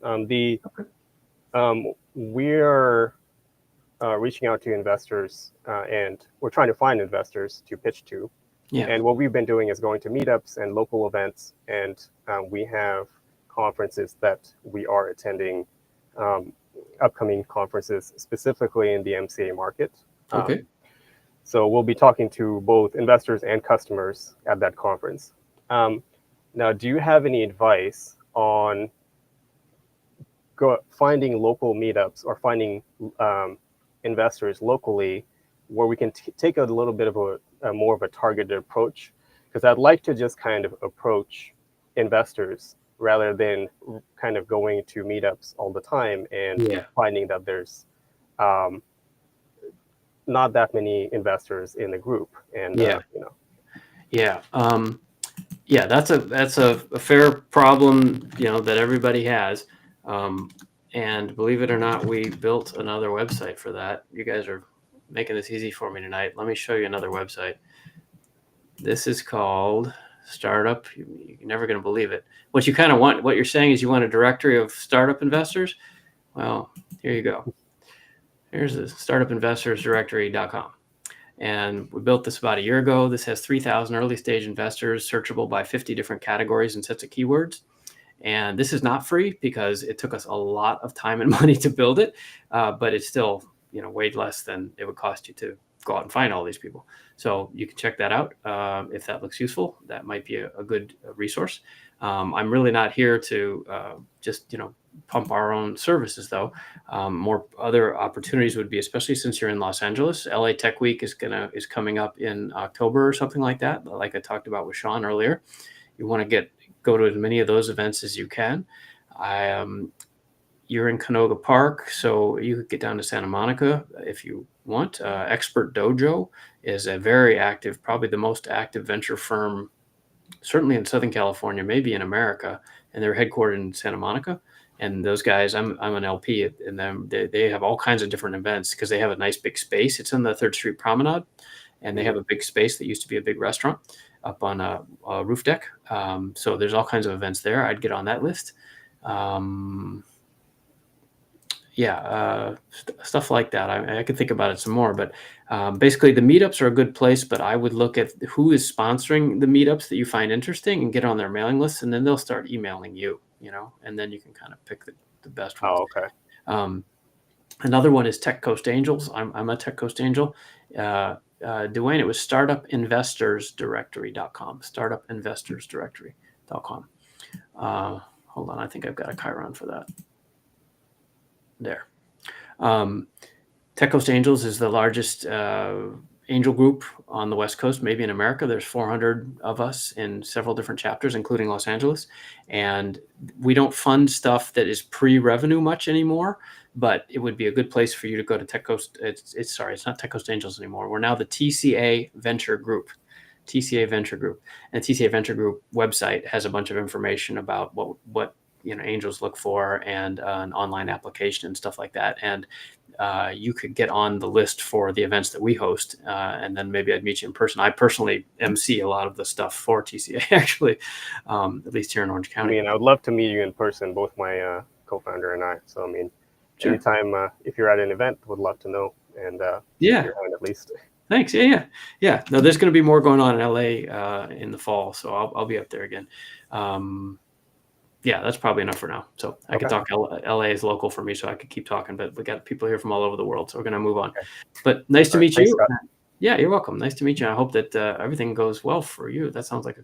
we're reaching out to investors and we're trying to find investors to pitch to. Yeah. And what we've been doing is going to meetups and local events, and we have conferences that we are attending, upcoming conferences specifically in the MCA market. Okay. So we'll be talking to both investors and customers at that conference. Now, do you have any advice on finding local meetups or finding investors locally where we can take a little bit of a more of a targeted approach? Because I'd like to just kind of approach investors rather than kind of going to meetups all the time and finding that there's not that many investors in the group. And that's a fair problem, that everybody has. And believe it or not, we built another website for that. You guys are making this easy for me tonight. Let me show you another website. This is called Startup. You're never going to believe it. What you kind of want, what you're saying is you want a directory of startup investors. Well, here you go. Here's the startupinvestorsdirectory.com. And we built this about a year ago. This has 3,000 early stage investors, searchable by 50 different categories and sets of keywords. And this is not free because it took us a lot of time and money to build it, but it's still, way less than it would cost you to go out and find all these people. So you can check that out if that looks useful. That might be a good resource. I'm really not here to just, pump our own services, though. More other opportunities would be, especially since you're in Los Angeles. LA Tech Week is coming up in October or something like that. Like I talked about with Sean earlier, you want to go to as many of those events as you can. You're in Canoga Park, so you could get down to Santa Monica if you want. Expert Dojo is a very active, probably the most active venture firm, certainly in Southern California, maybe in America, and they're headquartered in Santa Monica. And those guys, I'm an LP in them. They have all kinds of different events because they have a nice big space. It's on the 3rd Street Promenade, and they have a big space that used to be a big restaurant up on a roof deck. So there's all kinds of events there. I'd get on that list. Stuff like that. I could think about it some more, but basically the meetups are a good place, but I would look at who is sponsoring the meetups that you find interesting and get on their mailing list, and then they'll start emailing you, and then you can kind of pick the best ones. Oh, okay. Another one is Tech Coast Angels. I'm a Tech Coast Angel. Dwayne, it was startupinvestorsdirectory.com, startupinvestorsdirectory.com. Hold on. I think I've got a Chiron for that. There. Tech Coast Angels is the largest angel group on the West Coast, maybe in America. There's 400 of us in several different chapters, including Los Angeles. And we don't fund stuff that is pre-revenue much anymore, but it would be a good place for you to go to Tech Coast. It's not Tech Coast Angels anymore. We're now the TCA Venture Group. TCA Venture Group. And the TCA Venture Group website has a bunch of information about what angels look for and an online application and stuff like that. And you could get on the list for the events that we host, and then maybe I'd meet you in person. I personally MC a lot of the stuff for TCA, actually, at least here in Orange County. I would love to meet you in person, both my co-founder and I. So, sure. Anytime if you're at an event, would love to know. And at least. Thanks. Yeah. No, there's going to be more going on in LA in the fall, so I'll be up there again. That's probably enough for now. So I could talk. LA is local for me, so I could keep talking, but we got people here from all over the world, so we're going to move on. Okay. But nice to meet you. Yeah, you're welcome. Nice to meet you. I hope that everything goes well for you. That sounds like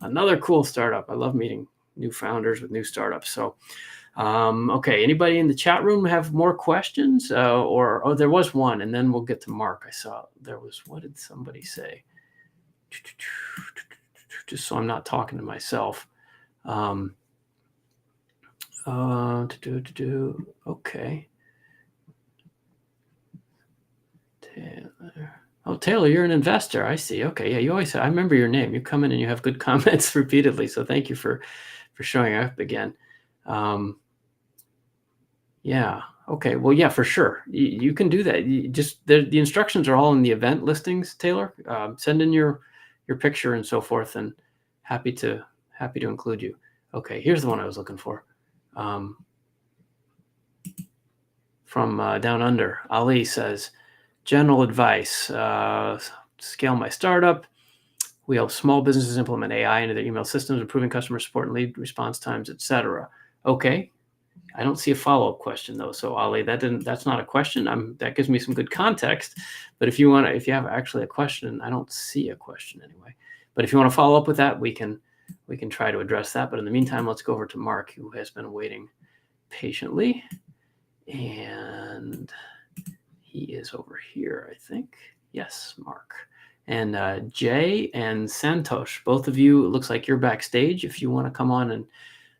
another cool startup. I love meeting new founders with new startups. So, okay. Anybody in the chat room have more questions? Or there was one, and then we'll get to Mark. I saw there was. What did somebody say? Just so I'm not talking to myself. Okay. Taylor, you're an investor. I see. Okay. Yeah. You always, I remember your name. You come in and you have good comments repeatedly. So thank you for showing up again. Okay. Well, yeah, for sure. You can do that. The instructions are all in the event listings, Taylor. Send in your picture and so forth, and happy to include you. Okay. Here's the one I was looking for. From Down Under, Ali says, general advice, scale my startup. We help small businesses implement AI into their email systems, improving customer support and lead response times, etc. Okay. I don't see a follow-up question though. So Ali, that's not a question. That gives me some good context. But if you have actually a question, I don't see a question anyway. But if you want to follow up with that, we can try to address that. But in the meantime, let's go over to Mark, who has been waiting patiently. And he is over here, I think. Yes, Mark. And Jay and Santosh, both of you, it looks like you're backstage. If you want to come on and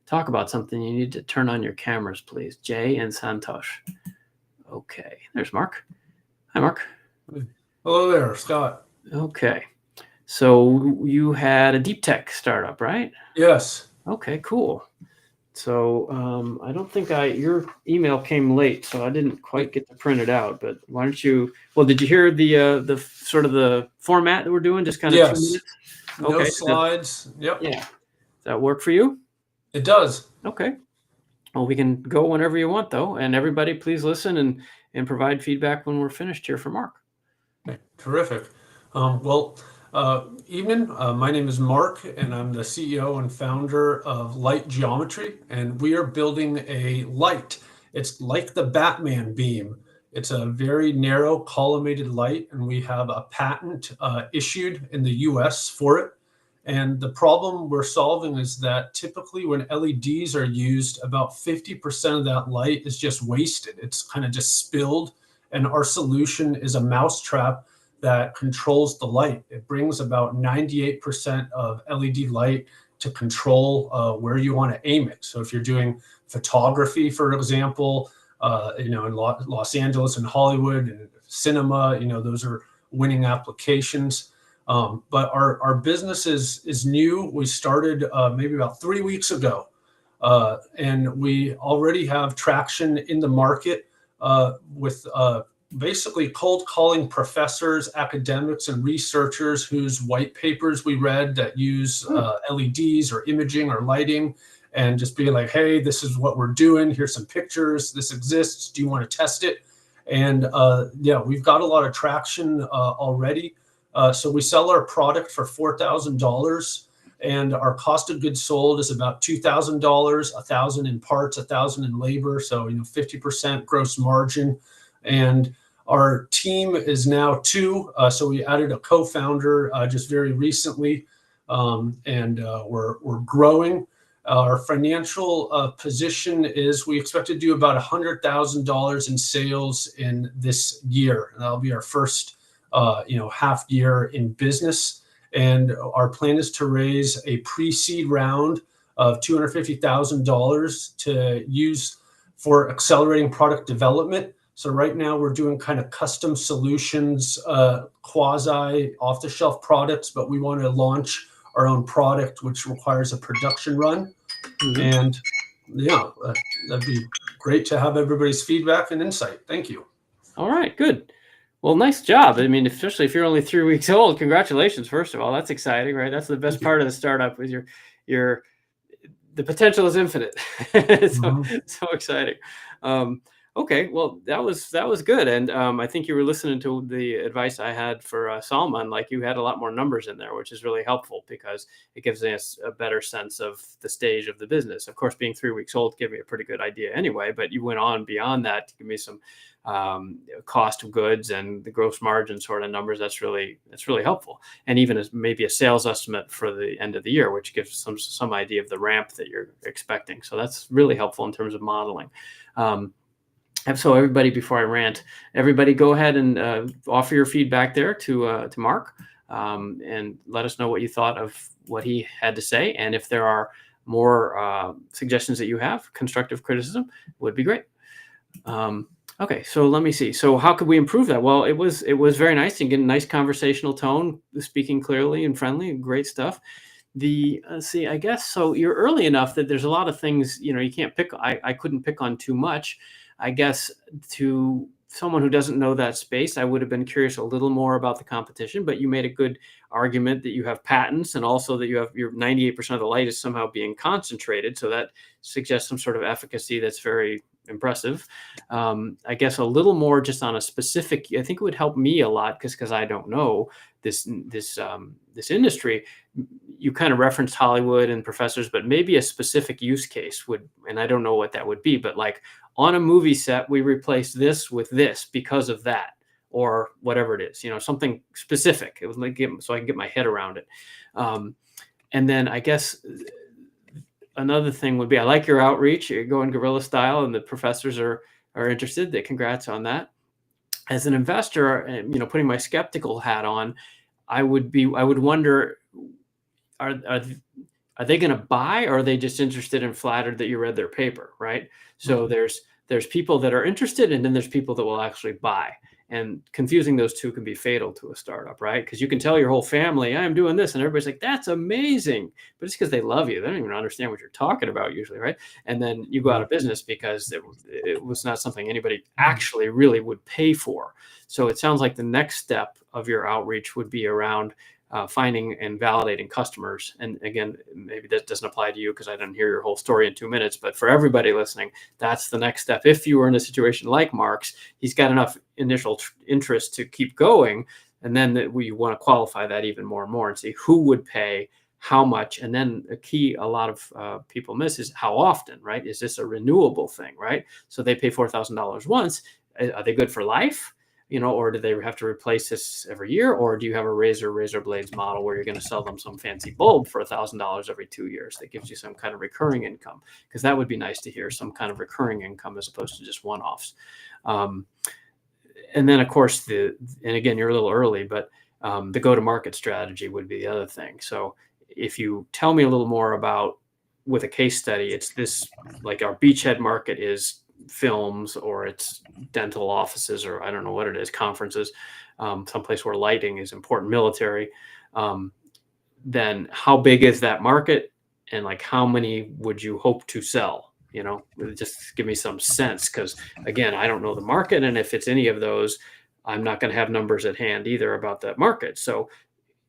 talk about something, you need to turn on your cameras, please. Jay and Santosh. Okay, there's Mark. Hi, Mark. Hello there, Scott. Okay, so you had a deep tech startup, right? Yes. Okay, cool. So I don't think your email came late, so I didn't quite get to print it out. But why don't you? Well, did you hear the sort of the format that we're doing? Just kind of 2 minutes. No Okay. slides. Yep. Yeah. Does that work for you? It does. Okay. Well, we can go whenever you want, though. And everybody, please listen and provide feedback when we're finished here for Mark. Okay, terrific. Evening. My name is Mark, and I'm the CEO and founder of Light Geometry, and we are building a light. It's like the Batman beam. It's a very narrow collimated light, and we have a patent issued in the US for it. And the problem we're solving is that typically when LEDs are used, about 50% of that light is just wasted. It's kind of just spilled. And our solution is a mousetrap that controls the light. It brings about 98% of LED light to control where you want to aim it. So if you're doing photography, for example, in Los Angeles and Hollywood and cinema, those are winning applications. But our business is new. We started maybe about 3 weeks ago, and we already have traction in the market with basically cold calling professors, academics, and researchers whose white papers we read that use LEDs or imaging or lighting, and just being like, hey, this is what we're doing. Here's some pictures. This exists. Do you want to test it? And we've got a lot of traction already. So we sell our product for $4,000, and our cost of goods sold is about $2,000, $1,000 in parts, $1,000 in labor. So 50% gross margin, and our team is now 2. So we added a co-founder just very recently, and we're growing. Our financial position is we expect to do about $100,000 in sales in this year. And that'll be our first half year in business. And our plan is to raise a pre-seed round of $250,000 to use for accelerating product development. So right now we're doing kind of custom solutions, quasi off-the-shelf products, but we want to launch our own product, which requires a production run. Mm-hmm. And that'd be great to have everybody's feedback and insight. Thank you. All right, good. Well, nice job. I mean, especially if you're only 3 weeks old, congratulations. First of all, that's exciting, right? That's the best part of the startup is the potential is infinite. So exciting. Okay, well, that was good. And I think you were listening to the advice I had for Salman. Like, you had a lot more numbers in there, which is really helpful because it gives us a better sense of the stage of the business. Of course, being 3 weeks old gave me a pretty good idea anyway, but you went on beyond that to give me some cost of goods and the gross margin sort of numbers. That's really helpful. And even as maybe a sales estimate for the end of the year, which gives some idea of the ramp that you're expecting. So that's really helpful in terms of modeling. So everybody, before I rant, everybody go ahead and offer your feedback there to Mark, and let us know what you thought of what he had to say. And if there are more suggestions that you have, constructive criticism would be great. Okay, so let me see. So how could we improve that? Well, it was very nice and get a nice conversational tone, speaking clearly and friendly, great stuff. I guess so. You're early enough that there's a lot of things you can't pick. I couldn't pick on too much. I guess to someone who doesn't know that space, I would have been curious a little more about the competition, but you made a good argument that you have patents and also that you have your 98% of the light is somehow being concentrated. So that suggests some sort of efficacy that's very impressive. I guess a little more just on a specific, I think it would help me a lot because I don't know this industry. You kind of referenced Hollywood and professors, but maybe a specific use case would, and I don't know what that would be, but like on a movie set, we replace this with this because of that, or whatever it is, something specific. It was like, so I can get my head around it. And then I guess another thing would be, I like your outreach. You're going guerrilla style, and the professors are interested. Congrats on that. As an investor, putting my skeptical hat on, I would wonder, are they going to buy, or are they just interested and flattered that you read their paper, right? So there's people that are interested, and then there's people that will actually buy. And confusing those two can be fatal to a startup, right? Because you can tell your whole family, I'm doing this, and everybody's like, that's amazing. But it's because they love you. They don't even understand what you're talking about usually, right? And then you go out of business because it was not something anybody actually really would pay for. So it sounds like the next step of your outreach would be around finding and validating customers. And again, maybe that doesn't apply to you because I didn't hear your whole story in 2 minutes, but for everybody listening, that's the next step. If you were in a situation like Mark's, he's got enough initial interest to keep going. And then we want to qualify that even more and more and see who would pay, how much. And then a key a lot of people miss is how often, right? Is this a renewable thing, right? So they pay $4,000 once. Are they good for life? Or do they have to replace this every year? Or do you have a razor blades model where you're going to sell them some fancy bulb for $1,000 every 2 years that gives you some kind of recurring income? Because that would be nice to hear, some kind of recurring income as opposed to just one-offs. And then, of course, and again, you're a little early, but the go-to-market strategy would be the other thing. So if you tell me a little more about, with a case study, it's this, like our beachhead market is films, or it's dental offices, or I don't know what it is, conferences, someplace where lighting is important, military, then how big is that market? And like, how many would you hope to sell? Just give me some sense. Because again, I don't know the market. And if it's any of those, I'm not going to have numbers at hand either about that market. So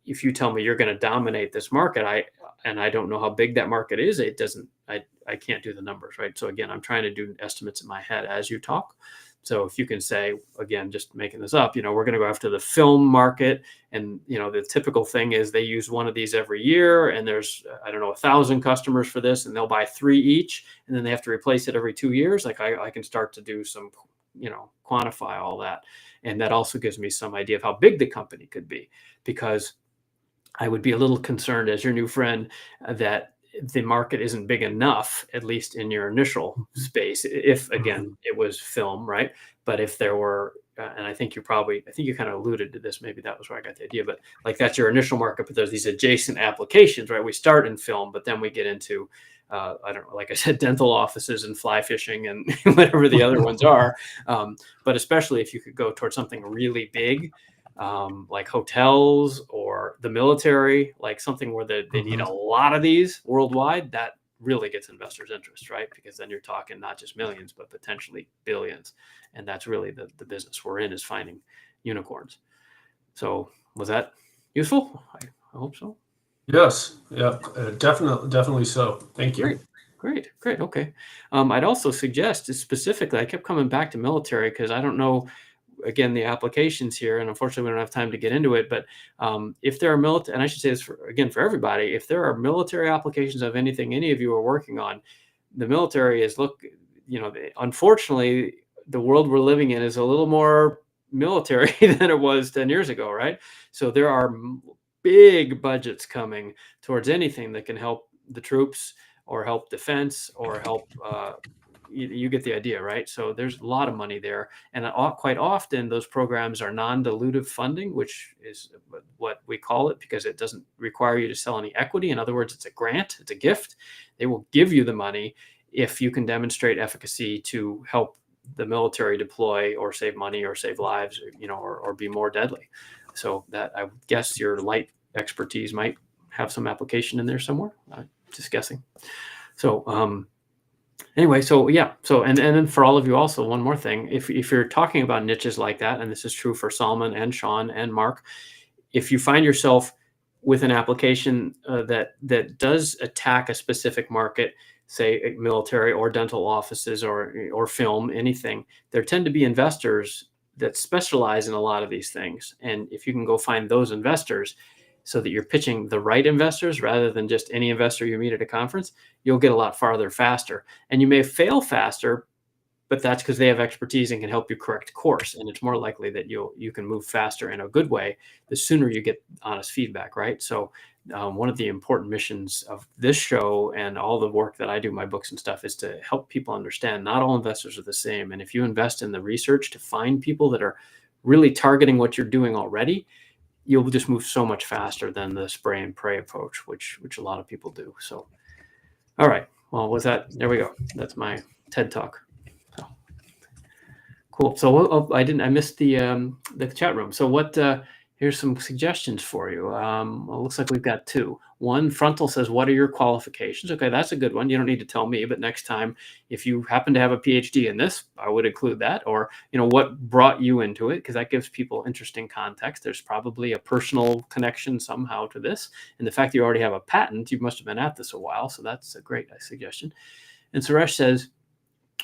if you tell me you're going to dominate this market, I don't know how big that market is, I can't do the numbers, right? So again, I'm trying to do estimates in my head as you talk. So if you can say, again, just making this up, we're going to go after the film market, and the typical thing is they use one of these every year, and there's 1,000 customers for this, and they'll buy 3 each, and then they have to replace it every 2 years. Like I can start to do some, quantify all that, and that also gives me some idea of how big the company could be, because I would be a little concerned as your new friend that the market isn't big enough, at least in your initial space. If again, it was film, right? But if there were, and I think you kind of alluded to this, maybe that was where I got the idea, but like that's your initial market, but there's these adjacent applications, right? We start in film, but then we get into, I don't know, like I said, dental offices and fly fishing and whatever the other ones are. But especially if you could go towards something really big, like hotels or the military, like something where they need a lot of these worldwide, that really gets investors' interest, right? Because then you're talking not just millions, but potentially billions. And that's really the business we're in, is finding unicorns. So was that useful? I hope so. Yes. Yeah, definitely so. Thank you. Great. Okay. I'd also suggest specifically, I kept coming back to military because I don't know, again, the applications here, and unfortunately we don't have time to get into it, but if there are military, and I should say this for everybody, if there are military applications of anything any of you are working on, the military is, unfortunately, the world we're living in is a little more military than it was 10 years ago, right? So there are big budgets coming towards anything that can help the troops or help defense or help you get the idea, right? So there's a lot of money there. And quite often those programs are non-dilutive funding, which is what we call it, because it doesn't require you to sell any equity. In other words, it's a grant, it's a gift. They will give you the money if you can demonstrate efficacy to help the military deploy or save money or save lives, or be more deadly. So that, I guess your light expertise might have some application in there somewhere. Just guessing. So, anyway, and then for all of you also, one more thing, if you're talking about niches like that, and this is true for Salman and Sean and Mark, if you find yourself with an application that does attack a specific market, say military or dental offices or film, anything, there tend to be investors that specialize in a lot of these things. And if you can go find those investors so that you're pitching the right investors rather than just any investor you meet at a conference, you'll get a lot farther faster. And you may fail faster, but that's because they have expertise and can help you correct course. And it's more likely that you can move faster in a good way the sooner you get honest feedback, right? So one of the important missions of this show and all the work that I do, my books and stuff, is to help people understand not all investors are the same. And if you invest in the research to find people that are really targeting what you're doing already, you'll just move so much faster than the spray and pray approach, which a lot of people do. So, all right. Well, with that, there we go. That's my TED Talk. So, cool. So I missed the chat room. So here's some suggestions for you. Well, it looks like we've got two. One, Frontal says, what are your qualifications? Okay, that's a good one. You don't need to tell me, but next time, if you happen to have a PhD in this, I would include that. Or, what brought you into it? Because that gives people interesting context. There's probably a personal connection somehow to this. And the fact that you already have a patent, you must have been at this a while. So that's a great suggestion. And Suresh says,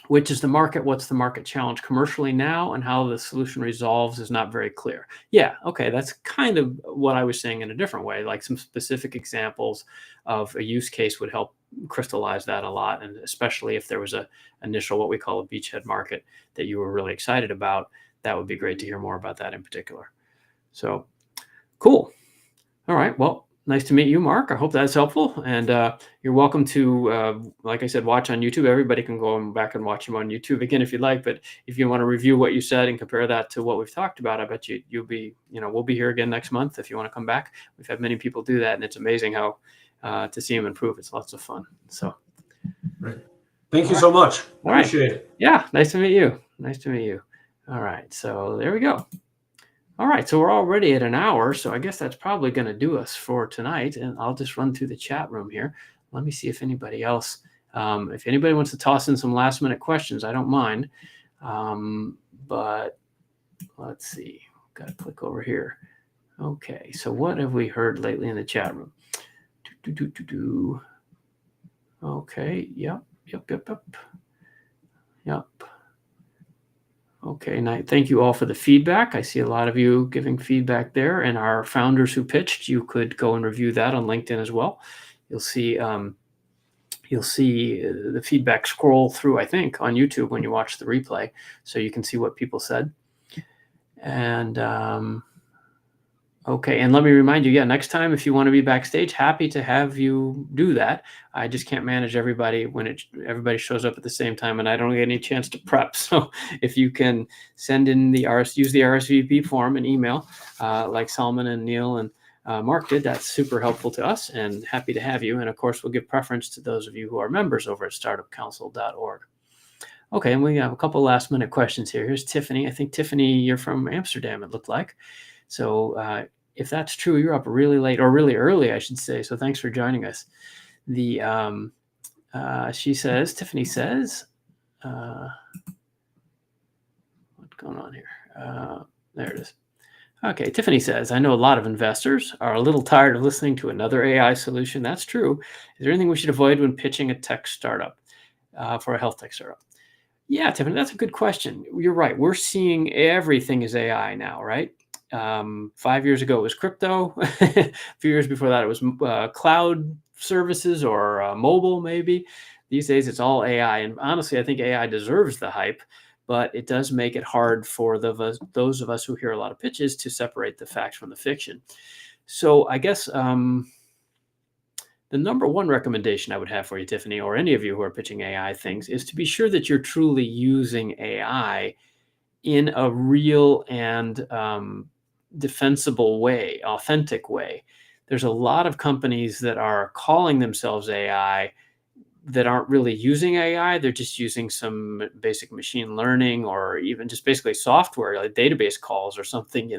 which is the market? What's the market challenge commercially now, and how the solution resolves is not very clear. Yeah, okay, that's kind of what I was saying in a different way. Like some specific examples of a use case would help crystallize that a lot, and especially if there was a initial what we call a beachhead market that you were really excited about, that would be great to hear more about that in particular. So, cool. All right, well, nice to meet you, Mark. I hope that's helpful. And you're welcome to, like I said, watch on YouTube. Everybody can go back and watch them on YouTube again if you'd like. But if you want to review what you said and compare that to what we've talked about, I bet you'll be, we'll be here again next month if you want to come back. We've had many people do that, and it's amazing how to see them improve. It's lots of fun. So, Right. Thank you so much. Appreciate it. Yeah, nice to meet you. Nice to meet you. All right, so there we go. All right, so we're already at an hour, so I guess that's probably going to do us for tonight. And I'll just run through the chat room here. Let me see if anybody else, if anybody wants to toss in some last minute questions, I don't mind. But let's see, got to click over here. Okay, so what have we heard lately in the chat room? Okay, yep. Okay, thank you all for the feedback. I see a lot of you giving feedback there, and our founders who pitched, you could go and review that on LinkedIn as well. You'll see the feedback scroll through, I think, on YouTube when you watch the replay, so you can see what people said. And okay, and let me remind you, next time, if you want to be backstage, happy to have you do that. I just can't manage everybody when everybody shows up at the same time, and I don't get any chance to prep. So if you can send in use the RSVP form and email, like Salman and Neil and Mark did, that's super helpful to us, and happy to have you. And of course, we'll give preference to those of you who are members over at startupcouncil.org. Okay, and we have a couple last minute questions here. Here's Tiffany. I think, Tiffany, you're from Amsterdam, it looked like. So if that's true, you're up really late, or really early, I should say. So thanks for joining us. Tiffany says, what's going on here? There it is. Okay, Tiffany says, I know a lot of investors are a little tired of listening to another AI solution. That's true. Is there anything we should avoid when pitching a tech startup for a health tech startup? Yeah, Tiffany, that's a good question. You're right. We're seeing everything is AI now, right? 5 years ago, it was crypto. A few years before that, it was cloud services or mobile, maybe. These days, it's all AI. And honestly, I think AI deserves the hype, but it does make it hard for those of us who hear a lot of pitches to separate the facts from the fiction. So I guess the number one recommendation I would have for you, Tiffany, or any of you who are pitching AI things, is to be sure that you're truly using AI in a real and defensible way, authentic way. There's a lot of companies that are calling themselves AI that aren't really using AI. They're just using some basic machine learning, or even just basically software, like database calls or something,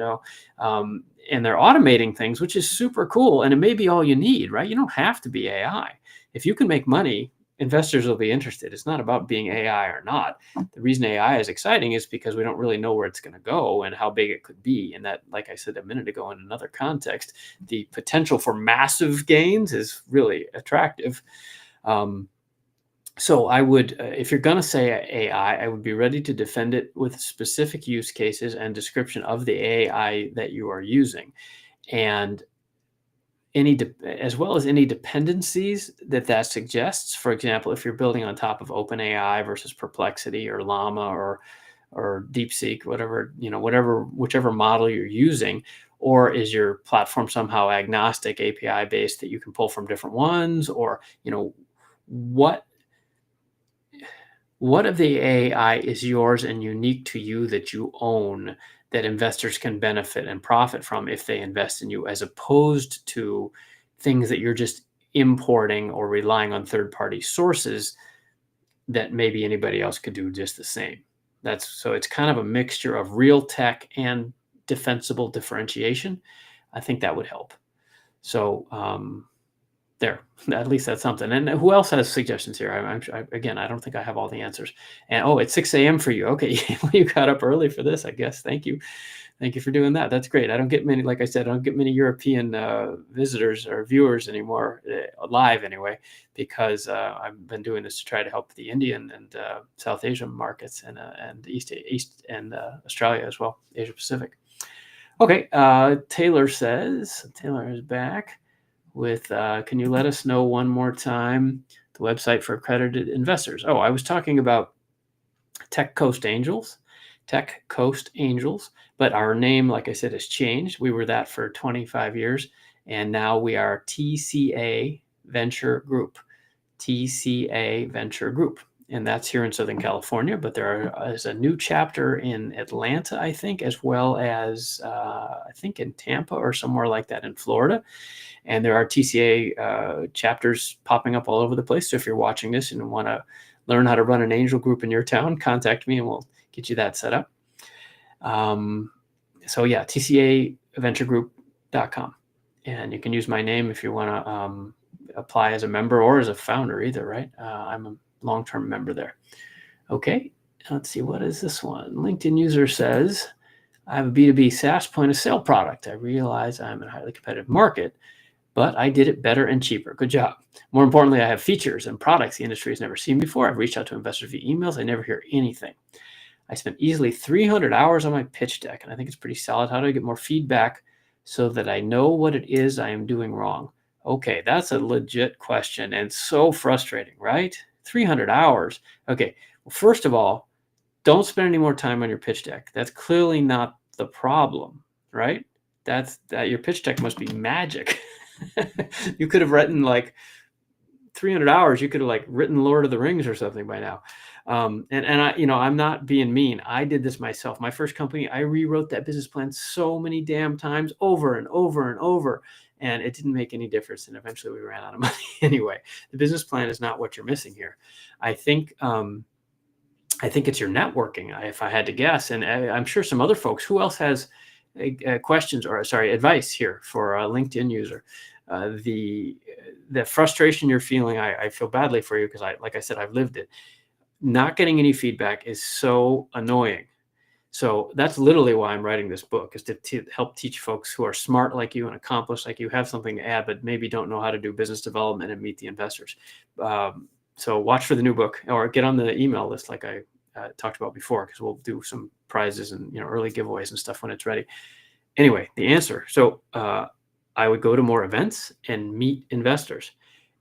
and they're automating things, which is super cool. And it may be all you need, right? You don't have to be AI. If you can make money, investors will be interested. It's not about being AI or not. The reason AI is exciting is because we don't really know where it's going to go and how big it could be. And that, like I said a minute ago in another context, the potential for massive gains is really attractive. So I would, if you're going to say AI, I would be ready to defend it with specific use cases and description of the AI that you are using, and as well as any dependencies that suggests. For example, if you're building on top of OpenAI versus Perplexity or Llama or DeepSeek, whichever model you're using, or is your platform somehow agnostic, API based, that you can pull from different ones, or what of the AI is yours and unique to you that you own, that investors can benefit and profit from if they invest in you, as opposed to things that you're just importing or relying on third-party sources that maybe anybody else could do just the same. So it's kind of a mixture of real tech and defensible differentiation. I think that would help. So there, at least that's something. And who else has suggestions here? Again, I don't think I have all the answers. And it's 6 a.m. for you. Okay, you got up early for this, I guess. Thank you for doing that. That's great. I don't get many, like I said, I don't get many European visitors or viewers anymore, live anyway, because I've been doing this to try to help the Indian and South Asian markets and East and Australia as well, Asia Pacific. Okay, Taylor is back with, can you let us know one more time the website for accredited investors? Oh, I was talking about Tech Coast Angels, but our name, like I said, has changed. We were that for 25 years, and now we are TCA Venture Group, and that's here in Southern California, but there is a new chapter in Atlanta, I think, as well as I think in Tampa or somewhere like that in Florida. And there are TCA chapters popping up all over the place. So if you're watching this and want to learn how to run an angel group in your town, contact me and we'll get you that set up. So yeah, TCAventuregroup.com. And you can use my name if you want to apply as a member or as a founder either, right? I'm a long-term member there. Okay, let's see, what is this one? LinkedIn user says, I have a B2B SaaS point of sale product. I realize I'm in a highly competitive market, but I did it better and cheaper. Good job. More importantly, I have features and products the industry has never seen before. I've reached out to investors via emails. I never hear anything. I spent easily 300 hours on my pitch deck, and I think it's pretty solid. How do I get more feedback so that I know what it is I am doing wrong? Okay, that's a legit question and so frustrating, right? 300 hours. Okay, well, first of all, don't spend any more time on your pitch deck. That's clearly not the problem, right? That your pitch deck must be magic. You could have written like 300 hours. You could have like written Lord of the Rings or something by now. And I, I'm not being mean. I did this myself. My first company, I rewrote that business plan so many damn times, over and over and over, and it didn't make any difference. And eventually we ran out of money anyway. The business plan is not what you're missing here. I think it's your networking, if I had to guess. And I'm sure some other folks, who else has questions or advice here for a LinkedIn user? The frustration you're feeling, I feel badly for you, because like I said, I've lived it. Not getting any feedback is so annoying. So that's literally why I'm writing this book, is to help teach folks who are smart like you and accomplished like you, have something to add, but maybe don't know how to do business development and meet the investors. So watch for the new book, or get on the email list like I talked about before, because we'll do some prizes and early giveaways and stuff when it's ready. Anyway, the answer. So I would go to more events and meet investors,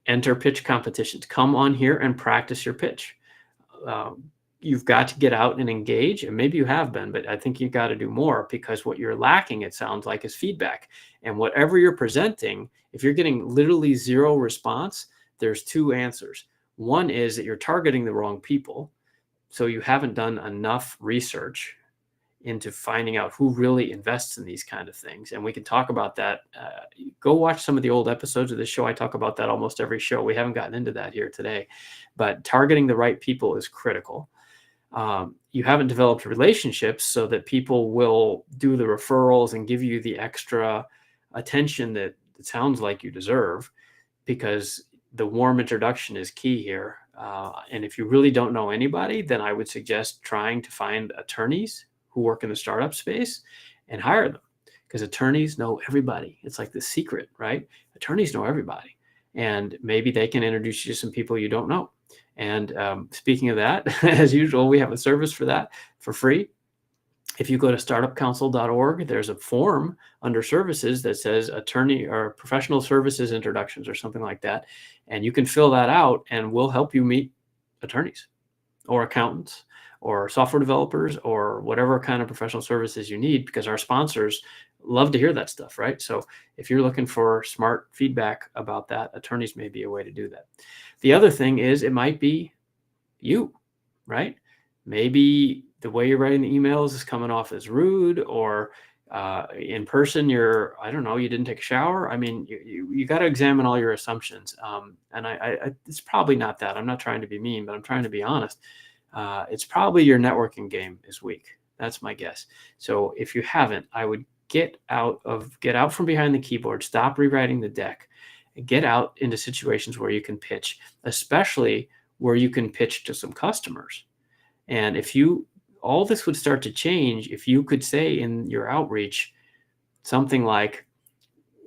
enter pitch competitions, come on here and practice your pitch. You've got to get out and engage, and maybe you have been, but I think you've got to do more, because what you're lacking, it sounds like, is feedback. And whatever you're presenting, if you're getting literally zero response, there's two answers. One is that you're targeting the wrong people. So you haven't done enough research into finding out who really invests in these kind of things. And we can talk about that. Go watch some of the old episodes of this show. I talk about that almost every show. We haven't gotten into that here today, but targeting the right people is critical. You haven't developed relationships so that people will do the referrals and give you the extra attention that it sounds like you deserve, because the warm introduction is key here. And if you really don't know anybody, then I would suggest trying to find attorneys who work in the startup space and hire them, because attorneys know everybody. It's like the secret, right? Attorneys know everybody, and maybe they can introduce you to some people you don't know. And speaking of that, as usual, we have a service for that for free. If you go to startupcouncil.org, there's a form under services that says attorney or professional services introductions or something like that. And you can fill that out and we'll help you meet attorneys or accountants or software developers or whatever kind of professional services you need, because our sponsors love to hear that stuff, right? So if you're looking for smart feedback about that, attorneys may be a way to do that. The other thing is it might be you, right? Maybe the way you're writing the emails is coming off as rude, or in person, I don't know, you didn't take a shower. I mean, you got to examine all your assumptions. And it's probably not that. I'm not trying to be mean, but I'm trying to be honest. It's probably your networking game is weak. That's my guess. So if you haven't, I would get out from behind the keyboard, stop rewriting the deck, and get out into situations where you can pitch, especially where you can pitch to some customers. And all this would start to change if you could say in your outreach something like,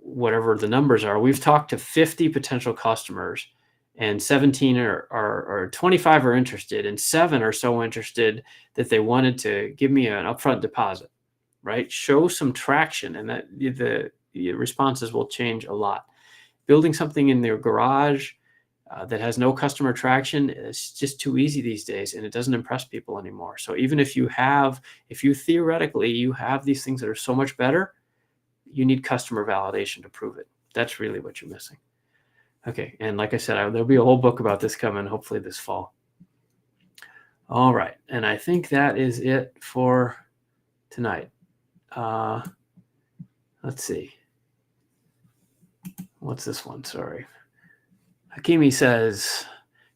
whatever the numbers are, we've talked to 50 potential customers and 17 or 25 are interested, and 7 are so interested that they wanted to give me an upfront deposit, right? Show some traction, and that the responses will change a lot. Building something in their garage that has no customer traction is just too easy these days, and it doesn't impress people anymore. So even if you theoretically have these things that are so much better, you need customer validation to prove it. That's really what you're missing. Okay, and like I said, there'll be a whole book about this coming, hopefully this fall. All right, and I think that is it for tonight. Let's see. What's this one? Sorry. Hakimi says,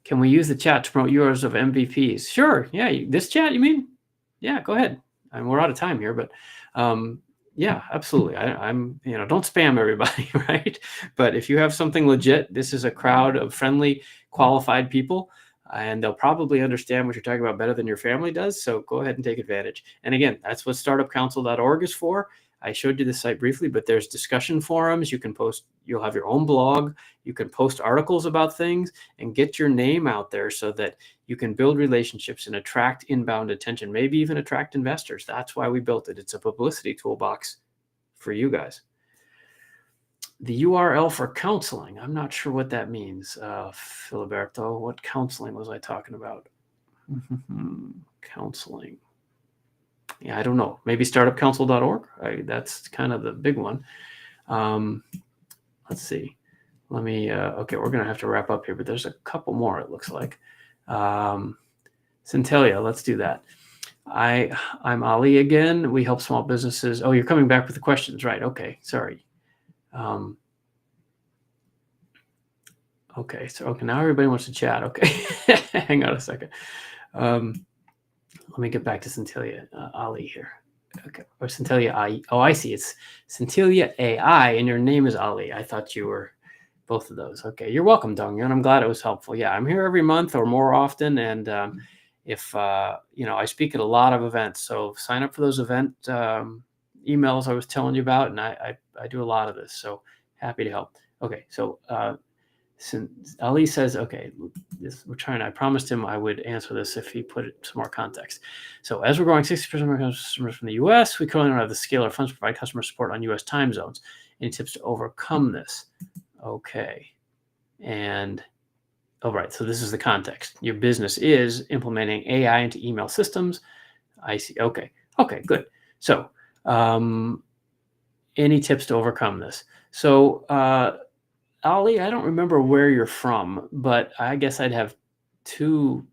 can we use the chat to promote yours of MVPs? Sure. Yeah. This chat, you mean? Yeah, go ahead. I mean, we're out of time here, but yeah, absolutely. I'm, don't spam everybody, right? But if you have something legit, this is a crowd of friendly, qualified people, and they'll probably understand what you're talking about better than your family does. So go ahead and take advantage. And again, that's what startupcouncil.org is for. I showed you the site briefly, but there's discussion forums. You can post, you'll have your own blog. You can post articles about things and get your name out there so that you can build relationships and attract inbound attention, maybe even attract investors. That's why we built it. It's a publicity toolbox for you guys. The URL for counseling. I'm not sure what that means. Filiberto, what counseling was I talking about? Counseling. Yeah, I don't know. Maybe startupcouncil.org. That's kind of the big one. Let's see. Let me, okay, we're going to have to wrap up here, but there's a couple more, it looks like. Centellia, let's do that. I'm Ali again. We help small businesses. Oh, you're coming back with the questions, right? Okay, sorry. Okay, so now everybody wants to chat. Okay, hang on a second. Let me get back to Centellia Ali here. Okay, or Centellia AI. Oh, I see. It's Centellia AI, and your name is Ali. I thought you were both of those. Okay, you're welcome, Donghyun. I'm glad it was helpful. Yeah, I'm here every month or more often, and if I speak at a lot of events, so sign up for those event emails I was telling you about, and I do a lot of this. So happy to help. Okay, so Ali says, okay, I promised him I would answer this if he put some more context. So as we're growing 60% of our customers from the US, we currently don't have the scale or funds to provide customer support on US time zones. Any tips to overcome this? Okay. And, all right, so this is the context. Your business is implementing AI into email systems. I see. Okay. Okay, good. So any tips to overcome this? So, Ali, I don't remember where you're from, but I guess I'd have two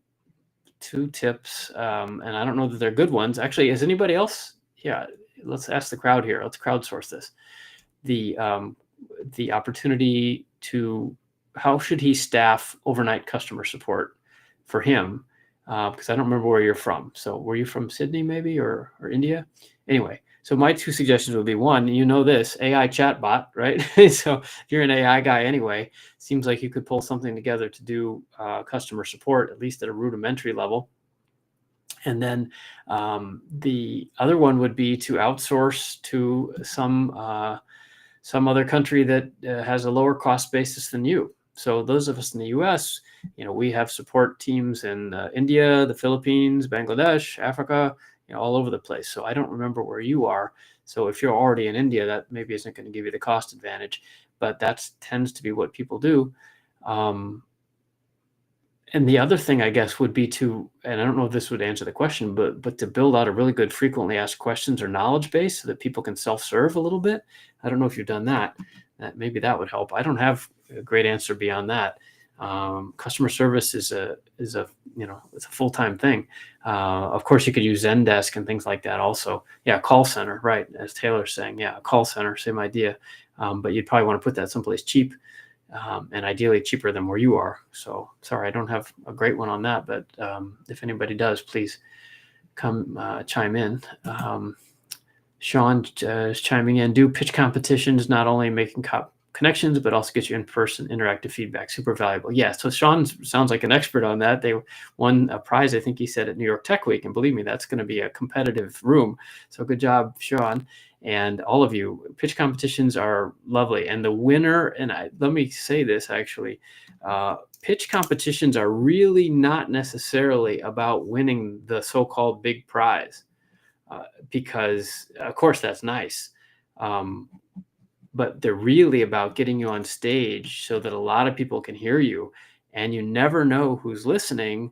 tips, and I don't know that they're good ones. Actually, is anybody else? Yeah, let's ask the crowd here. Let's crowdsource this. The opportunity to, how should he staff overnight customer support for him? Because I don't remember where you're from. So were you from Sydney maybe or India? Anyway. So my two suggestions would be, one, this AI chatbot, right? So if you're an AI guy anyway, seems like you could pull something together to do customer support, at least at a rudimentary level. And then the other one would be to outsource to some other country that has a lower cost basis than you. So those of us in the U.S., we have support teams in India, the Philippines, Bangladesh, Africa, all over the place. So I don't remember where you are. So if you're already in India, that maybe isn't going to give you the cost advantage, but that tends to be what people do. And the other thing, I guess, would be to, and I don't know if this would answer the question, but to build out a really good frequently asked questions or knowledge base so that people can self-serve a little bit. I don't know if you've done that. Maybe that would help. I don't have a great answer beyond that. Customer service is it's a full-time thing. Of course, you could use Zendesk and things like that also. Yeah, call center, right? As Taylor's saying, yeah, call center, same idea. But you'd probably want to put that someplace cheap. And ideally cheaper than where you are. So sorry, I don't have a great one on that, but if anybody does, please come chime in. Sean is chiming in. Do pitch competitions not only making connections, but also get you in-person interactive feedback? Super valuable. Yeah, so Sean sounds like an expert on that. They won a prize, I think he said, at New York Tech Week. And believe me, that's going to be a competitive room. So good job, Sean. And all of you, pitch competitions are lovely. And the winner, and let me say this actually, pitch competitions are really not necessarily about winning the so-called big prize, because of course that's nice. But they're really about getting you on stage so that a lot of people can hear you, and you never know who's listening,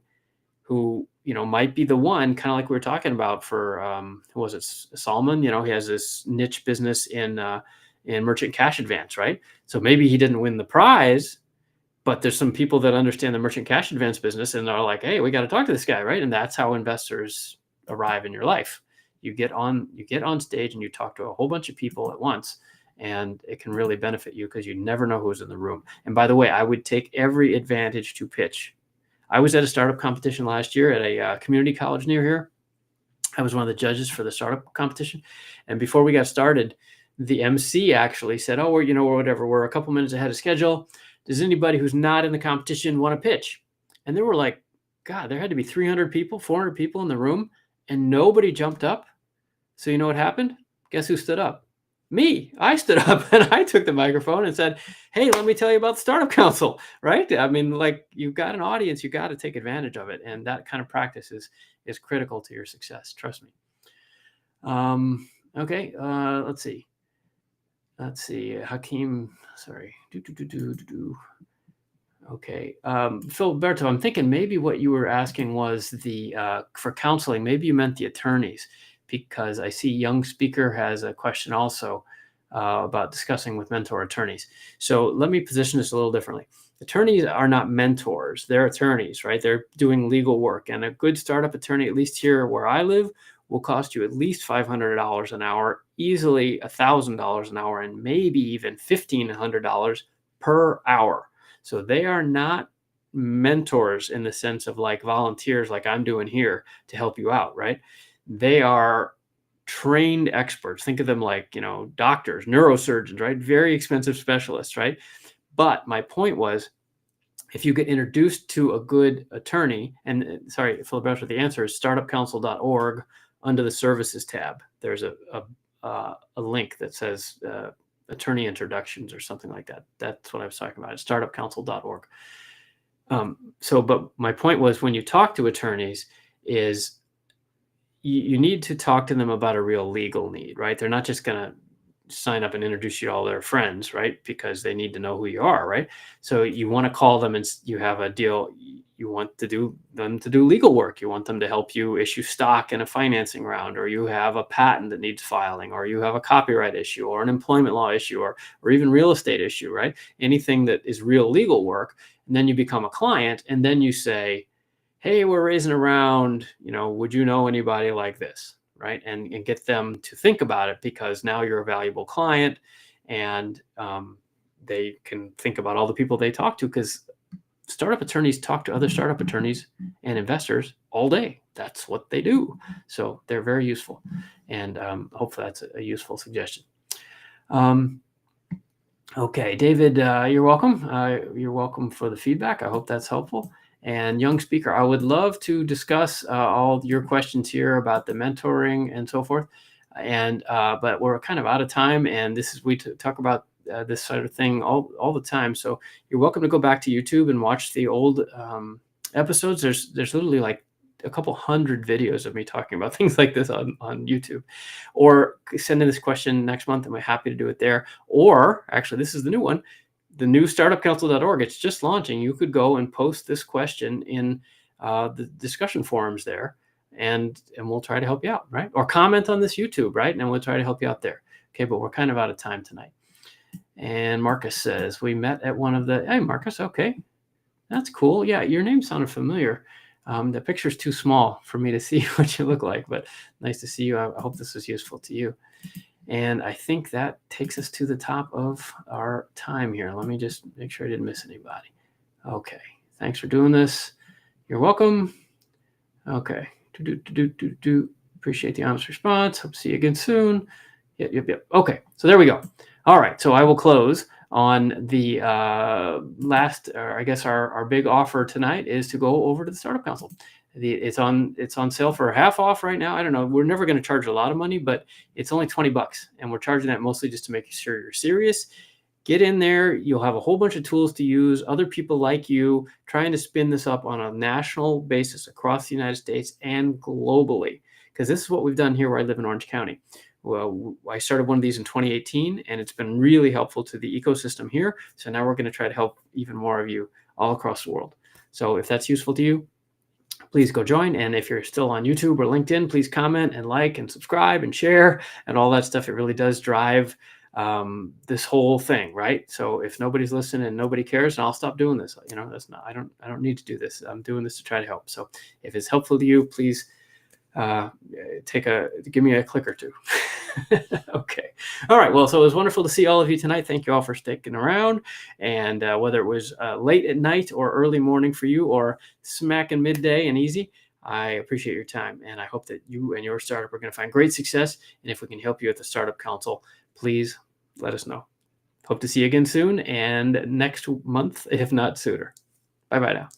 who might be the one, kind of like we were talking about for who was it, Salman? He has this niche business in merchant cash advance, right? So maybe he didn't win the prize, but there's some people that understand the merchant cash advance business and are like, hey, we got to talk to this guy, right? And that's how investors arrive in your life. You get on stage and you talk to a whole bunch of people at once, and it can really benefit you because you never know who's in the room. And by the way, I would take every advantage to pitch. I was at a startup competition last year at a community college near here. I was one of the judges for the startup competition. And before we got started, the MC actually said, oh, we're a couple minutes ahead of schedule. Does anybody who's not in the competition want to pitch? And there were like, God, there had to be 300 people, 400 people in the room, and nobody jumped up. So you know what happened? Guess who stood up? Me. I stood up and I took the microphone and said, hey, let me tell you about the Startup Council, right? I mean, like, you've got an audience, you got to take advantage of it. And that kind of practice is critical to your success. Trust me. Okay. Let's see. Hakeem, sorry. Okay. Phil Berto, I'm thinking maybe what you were asking was for counseling, maybe you meant the attorneys, because I see Young Speaker has a question also about discussing with mentor attorneys. So let me position this a little differently. Attorneys are not mentors. They're attorneys, right? They're doing legal work. And a good startup attorney, at least here where I live, will cost you at least $500 an hour, easily $1,000 an hour, and maybe even $1,500 per hour. So they are not mentors in the sense of like volunteers like I'm doing here to help you out, right? They are trained experts. Think of them like, doctors, neurosurgeons, right? Very expensive specialists, right? But my point was, if you get introduced to a good attorney, and sorry, Philibert, the answer is startupcouncil.org under the services tab. There's a link that says attorney introductions or something like that. That's what I was talking about. It's startupcouncil.org. But my point was, when you talk to attorneys, is you need to talk to them about a real legal need, right? They're not just going to sign up and introduce you to all their friends, right? Because they need to know who you are, right? So you want to call them and you have a deal. You want them to do legal work. You want them to help you issue stock in a financing round, or you have a patent that needs filing, or you have a copyright issue or an employment law issue, or even real estate issue, right? Anything that is real legal work. And then you become a client, and then you say, hey, we're raising around, would you know anybody like this, right? And get them to think about it, because now you're a valuable client, and they can think about all the people they talk to, because startup attorneys talk to other startup attorneys and investors all day. That's what they do. So they're very useful. And hopefully that's a useful suggestion. Okay, David, you're welcome. You're welcome for the feedback. I hope that's helpful. And Young Speaker, I would love to discuss all your questions here about the mentoring and so forth. And but we're kind of out of time. And we talk about this sort of thing all the time. So you're welcome to go back to YouTube and watch the old episodes. There's literally like a couple hundred videos of me talking about things like this on YouTube. Or send in this question next month. I'm happy to do it there. Or actually, this is the new one, the new startupcouncil.org. It's just launching. You could go and post this question in the discussion forums there, and we'll try to help you out, right? Or comment on this YouTube, right? And we'll try to help you out there. Okay, but we're kind of out of time tonight. And Marcus says, we met at one of the, hey, Marcus, okay. That's cool. Yeah, your name sounded familiar. The picture's too small for me to see what you look like, but nice to see you. I hope this was useful to you. And I think that takes us to the top of our time here. Let me just make sure I didn't miss anybody. Okay, thanks for doing this. You're welcome. Okay, appreciate the honest response. Hope to see you again soon. Yep. Okay, so there we go. All right, so I will close on the last, or I guess our big offer tonight is to go over to the Startup Council. It's on sale for half off right now. I don't know. We're never going to charge a lot of money, but it's only $20, and we're charging that mostly just to make sure you're serious. Get in there. You'll have a whole bunch of tools to use. Other people like you trying to spin this up on a national basis across the United States and globally, because this is what we've done here where I live in Orange County. Well, I started one of these in 2018, and it's been really helpful to the ecosystem here. So now we're going to try to help even more of you all across the world. So if that's useful to you, please go join. And if you're still on YouTube or LinkedIn, please comment and like and subscribe and share and all that stuff. It really does drive this whole thing, right? So if nobody's listening and nobody cares, then I'll stop doing this. You know, that's not, I don't need to do this. I'm doing this to try to help. So if it's helpful to you, please give me a click or two. Okay. All right. Well, so it was wonderful to see all of you tonight. Thank you all for sticking around. And whether it was late at night or early morning for you, or smack in midday and easy, I appreciate your time. And I hope that you and your startup are going to find great success. And if we can help you at the Startup Council, please let us know. Hope to see you again soon and next month, if not sooner. Bye-bye now.